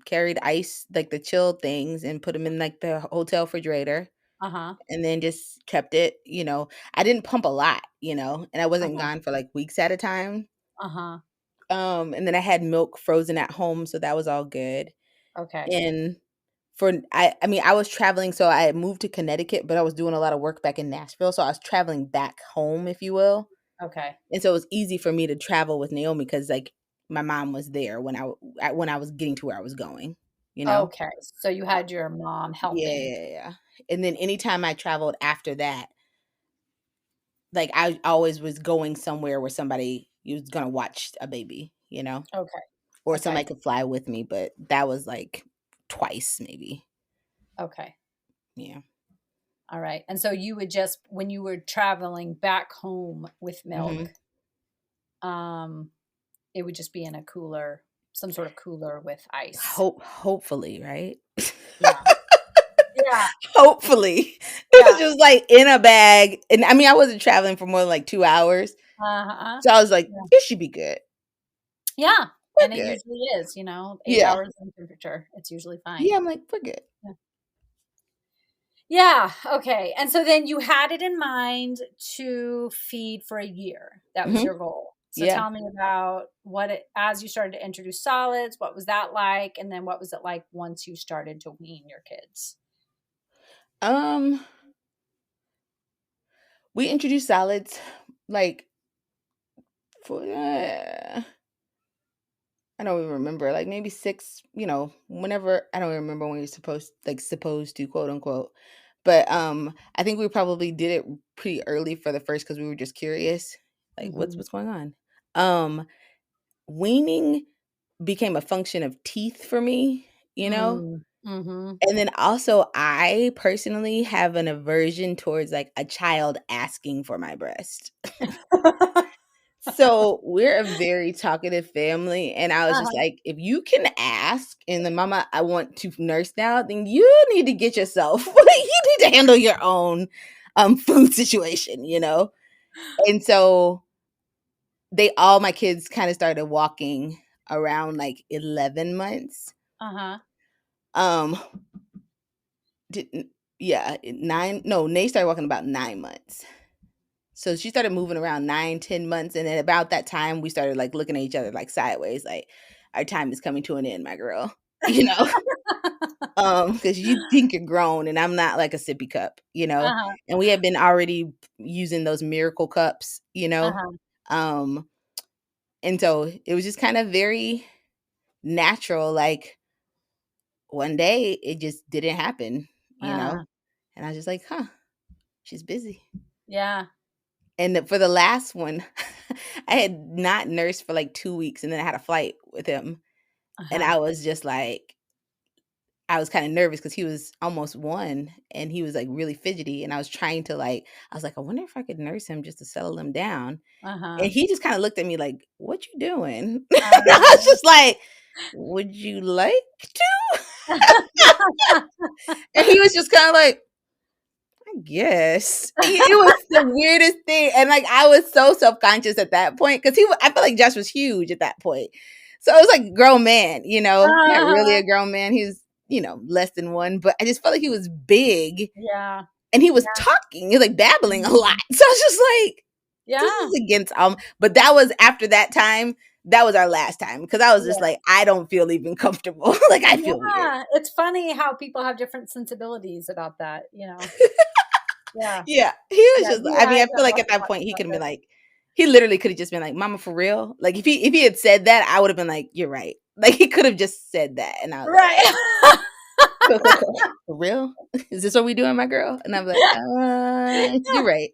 carried ice, like the chilled things, and put them in like the hotel refrigerator, Uh-huh. and then just kept it. I didn't pump a lot, and I wasn't Uh-huh. gone for like weeks at a time. Uh-huh. And then I had milk frozen at home, so that was all good. Okay. And I mean, I was traveling, so I had moved to Connecticut, but I was doing a lot of work back in Nashville, so I was traveling back home, if you will. Okay. And so it was easy for me to travel with Naomi because like my mom was there when I was getting to where I was going, you know? Okay. So you Uh, had your mom yeah, helping. yeah, yeah. And then anytime I traveled after that, like I always was going somewhere where somebody was gonna watch a baby, Okay. or somebody Okay. could fly with me, but that was like twice maybe. Okay. Yeah. All right. And so you would just, when you were traveling back home with milk, Mhm. um, it would just be in a cooler, some sort of cooler with ice. Hopefully, right? Yeah. Yeah. Hopefully. It was Yeah. just like in a bag. And I mean, I wasn't traveling for more than like 2 hours. Uh-huh. So I was like, Yeah. "It should be good. Yeah. We're And it good." usually is, 8 Yeah. hours in temperature. It's usually fine. Yeah, I'm like, "We're good." Yeah. Yeah. Okay. And so then you had it in mind to feed for a year. That was Mhm. your goal. So Yeah. tell me about as you started to introduce solids, what was that like? And then what was it like once you started to wean your kids? Um, we introduced salads, like, for, I don't even remember, like, maybe 6, whenever I don't even remember when you're supposed to, quote, unquote. But, I think we probably did it pretty early for the first because we were just curious, like, "What's Mhm. what's going on?" Um, Weaning became a function of teeth for me, you know? Mm. Mhm. And then also, I personally have an aversion towards, like, a child asking for my breast. So, we're a very talkative family, and I was just Uh-huh. like, "If you can ask and then, 'Mama, I want to nurse now,' then you need to get yourself like, you need to handle your own, food situation," you know? And so, all my kids kinda started walking around, like, 11 months. Uh-huh. Um, didn't yeah, 9 no, Nay started walking about 9 months. So she started moving around 9, 10 months, and then about that time, we started, like, looking at each other, like, sideways, like, "Our time is coming to an end, my girl." You know? Because you think you're grown, and I'm not like a sippy cup, you know? Uh-huh. And we had been already using those miracle cups, you know? Uh-huh. Um, and so it was just kind of very natural, like, one day, it just didn't happen, you know? Uh-huh. And I was just like, "Huh, she's busy." Yeah. For the last one, I had not nursed for, like, 2 weeks, and then I had a flight with him, and Uh-huh. I was just like I was kinda nervous because he was almost 1, and he was, like, really fidgety, and I was trying to, like I was like, "I wonder if I could nurse him just to settle him down," Uh-huh. and he just kinda looked at me like, "What you doing?" I was Uh-huh. just like, "Would you like to?" And he was just kinda like, I guess. It was the weirdest thing, and, like, I was so self-conscious at that point because I felt like Josh was huge at that point. So, it was like a grown man, not really Uh-huh. a grown man, he was, less than 1, but I just felt like he was big, Yeah. and he was Yeah. talking, he was, like, babbling a lot. Mhm. So, I was just like, "This Yeah. is against, but that was after that time, that was our last time because I was just Yeah. like, "I don't feel even comfortable." Like, I feel weird. Yeah. It's funny how people have different sensibilities about that. Yeah. Yeah, he was Yeah. just I mean, I feel like at that Watch point he about could have been this. like he literally could have just been like, "Mama, for real?" Like if he had said that, I would have been like, "You're right." Like he could have just said that, and I was like, Right. "Cool, cool, cool. For real? Is this what we doing, my girl?" And I'm like, you're right.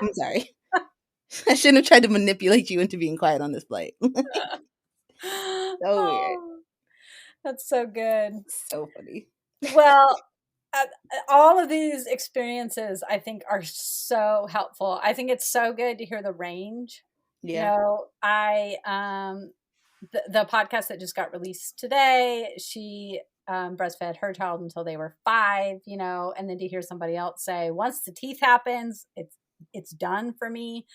I'm sorry. I shouldn't have tried to manipulate you into being quiet on this flight." So weird. Oh, that's so good. So funny. Well, all of these experiences, I think, are so helpful. I think it's so good to hear the range. Yeah. The podcast that just got released today, she breastfed her child until they were 5, and then to hear somebody else say, once the teeth happens, it's done for me.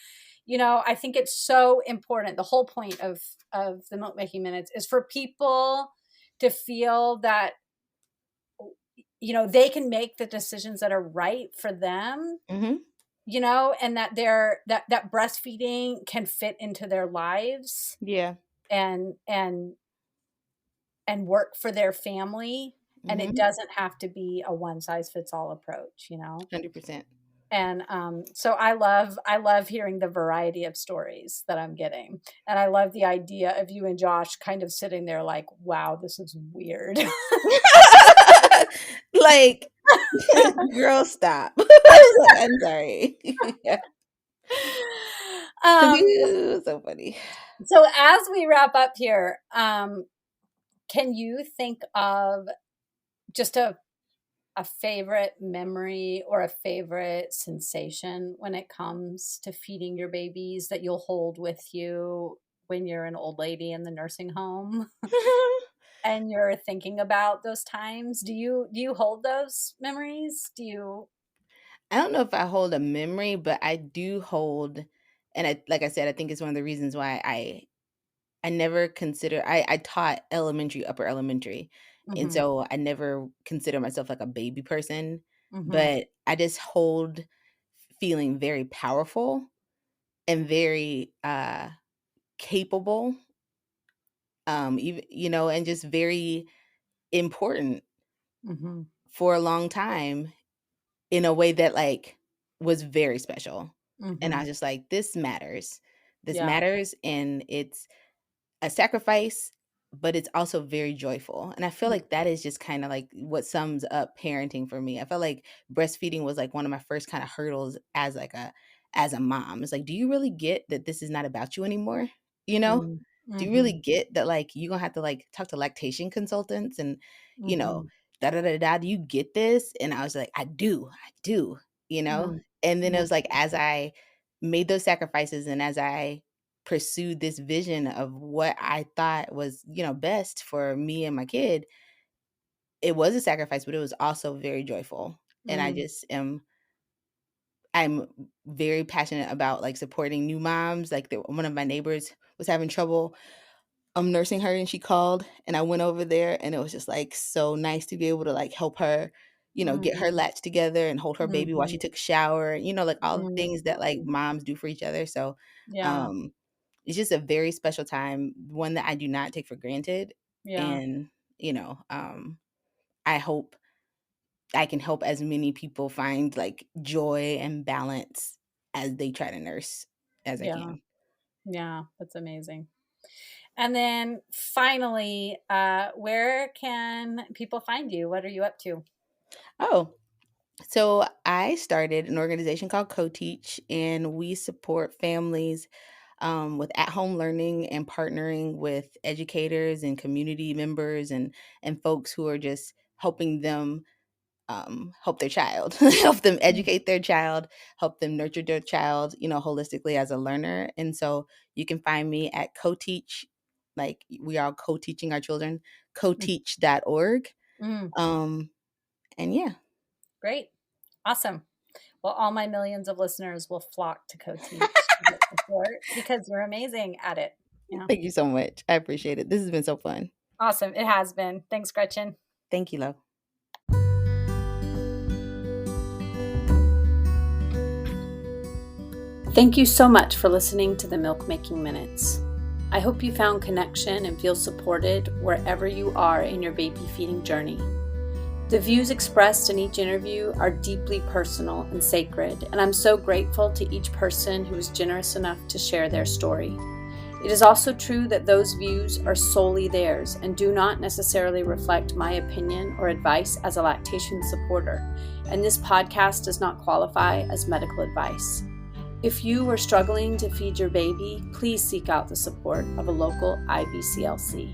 I think it's so important. The whole point of the Milk Making Minutes is for people to feel that they can make the decisions that are right for them, Hmm. and that that breastfeeding can fit into their lives Yeah. and work for their family, and it Hmm. doesn't have to be a one size fits all approach. 100%. And so I love hearing the variety of stories that I'm getting, and I love the idea of you and Josh kind of sitting there like, wow, this is weird. Like, girl, stop. I'm sorry. Yeah. um, So funny. so as we wrap up here, can you think of just a favorite memory or a favorite sensation when it comes to feeding your babies that you'll hold with you when you're an old lady in the nursing home and you're thinking about those times? Do you hold those memories? Do you? I don't know if I hold a memory, but I do hold, and like I said, I think it's one of the reasons why I never consider I taught elementary, upper elementary, and Mhm. so I never consider myself like a baby person, Mhm. but I just hold feeling very powerful and very capable, even and just very important Mhm. for a long time in a way that like was very special. And I Mhm. was just like, this matters. This Yeah. matters, and it's a sacrifice, but it's also very joyful. And I feel like that is just kind of like what sums up parenting for me. I felt like breastfeeding was like one of my first kind of hurdles as a mom. It's like, do you really get that this is not about you anymore? You know? Mhm. Do you really Mhm. get that like you're gonna have to like talk to lactation consultants and you know, Mhm. da da da da, do you get this? And I was like, I do, you know? Mhm. And then it Mhm. was like as I made those sacrifices and as I pursued this vision of what I thought was, best for me and my kid, it was a sacrifice, but it was also very joyful. And Mhm. I'm very passionate about like supporting new moms. Like one of my neighbors was having trouble nursing her and she called and I went over there and it was just like so nice to be able to like help her, get her Mhm. latch together and hold her baby while she Mhm. took a shower, like all the Mhm. things that like moms do for each other. So Yeah. um it's just a very special time, one that I do not take for granted. Yeah. And, I hope I can help as many people find like joy and balance as they try to nurse as I Yeah. can. Yeah. That's amazing. And then finally, where can people find you? What are you up to? Oh, so I started an organization called Co-Teach, and we support families with at-home learning and partnering with educators and community members and folks who are just helping them help their child, help them Mm. educate their child, help them nurture their child, holistically as a learner. And so you can find me at Co-Teach, like we are co-teaching our children, coteach.org. Mm. Um, and yeah, Great. Awesome. Well, all my millions of listeners will flock to co-teach to get support because you're amazing at it. Yeah. thank you so much. I appreciate it. This has been so fun. Awesome. It has been. Thanks, Gretchen. Thank you, love. Thank you so much for listening to the Milk Making Minutes. I hope you found connection and feel supported wherever you are in your baby feeding journey. The views expressed in each interview are deeply personal and sacred, and I'm so grateful to each person who was generous enough to share their story. It is also true that those views are solely theirs and do not necessarily reflect my opinion or advice as a lactation supporter, and this podcast does not qualify as medical advice. If you are struggling to feed your baby, please seek out the support of a local IBCLC.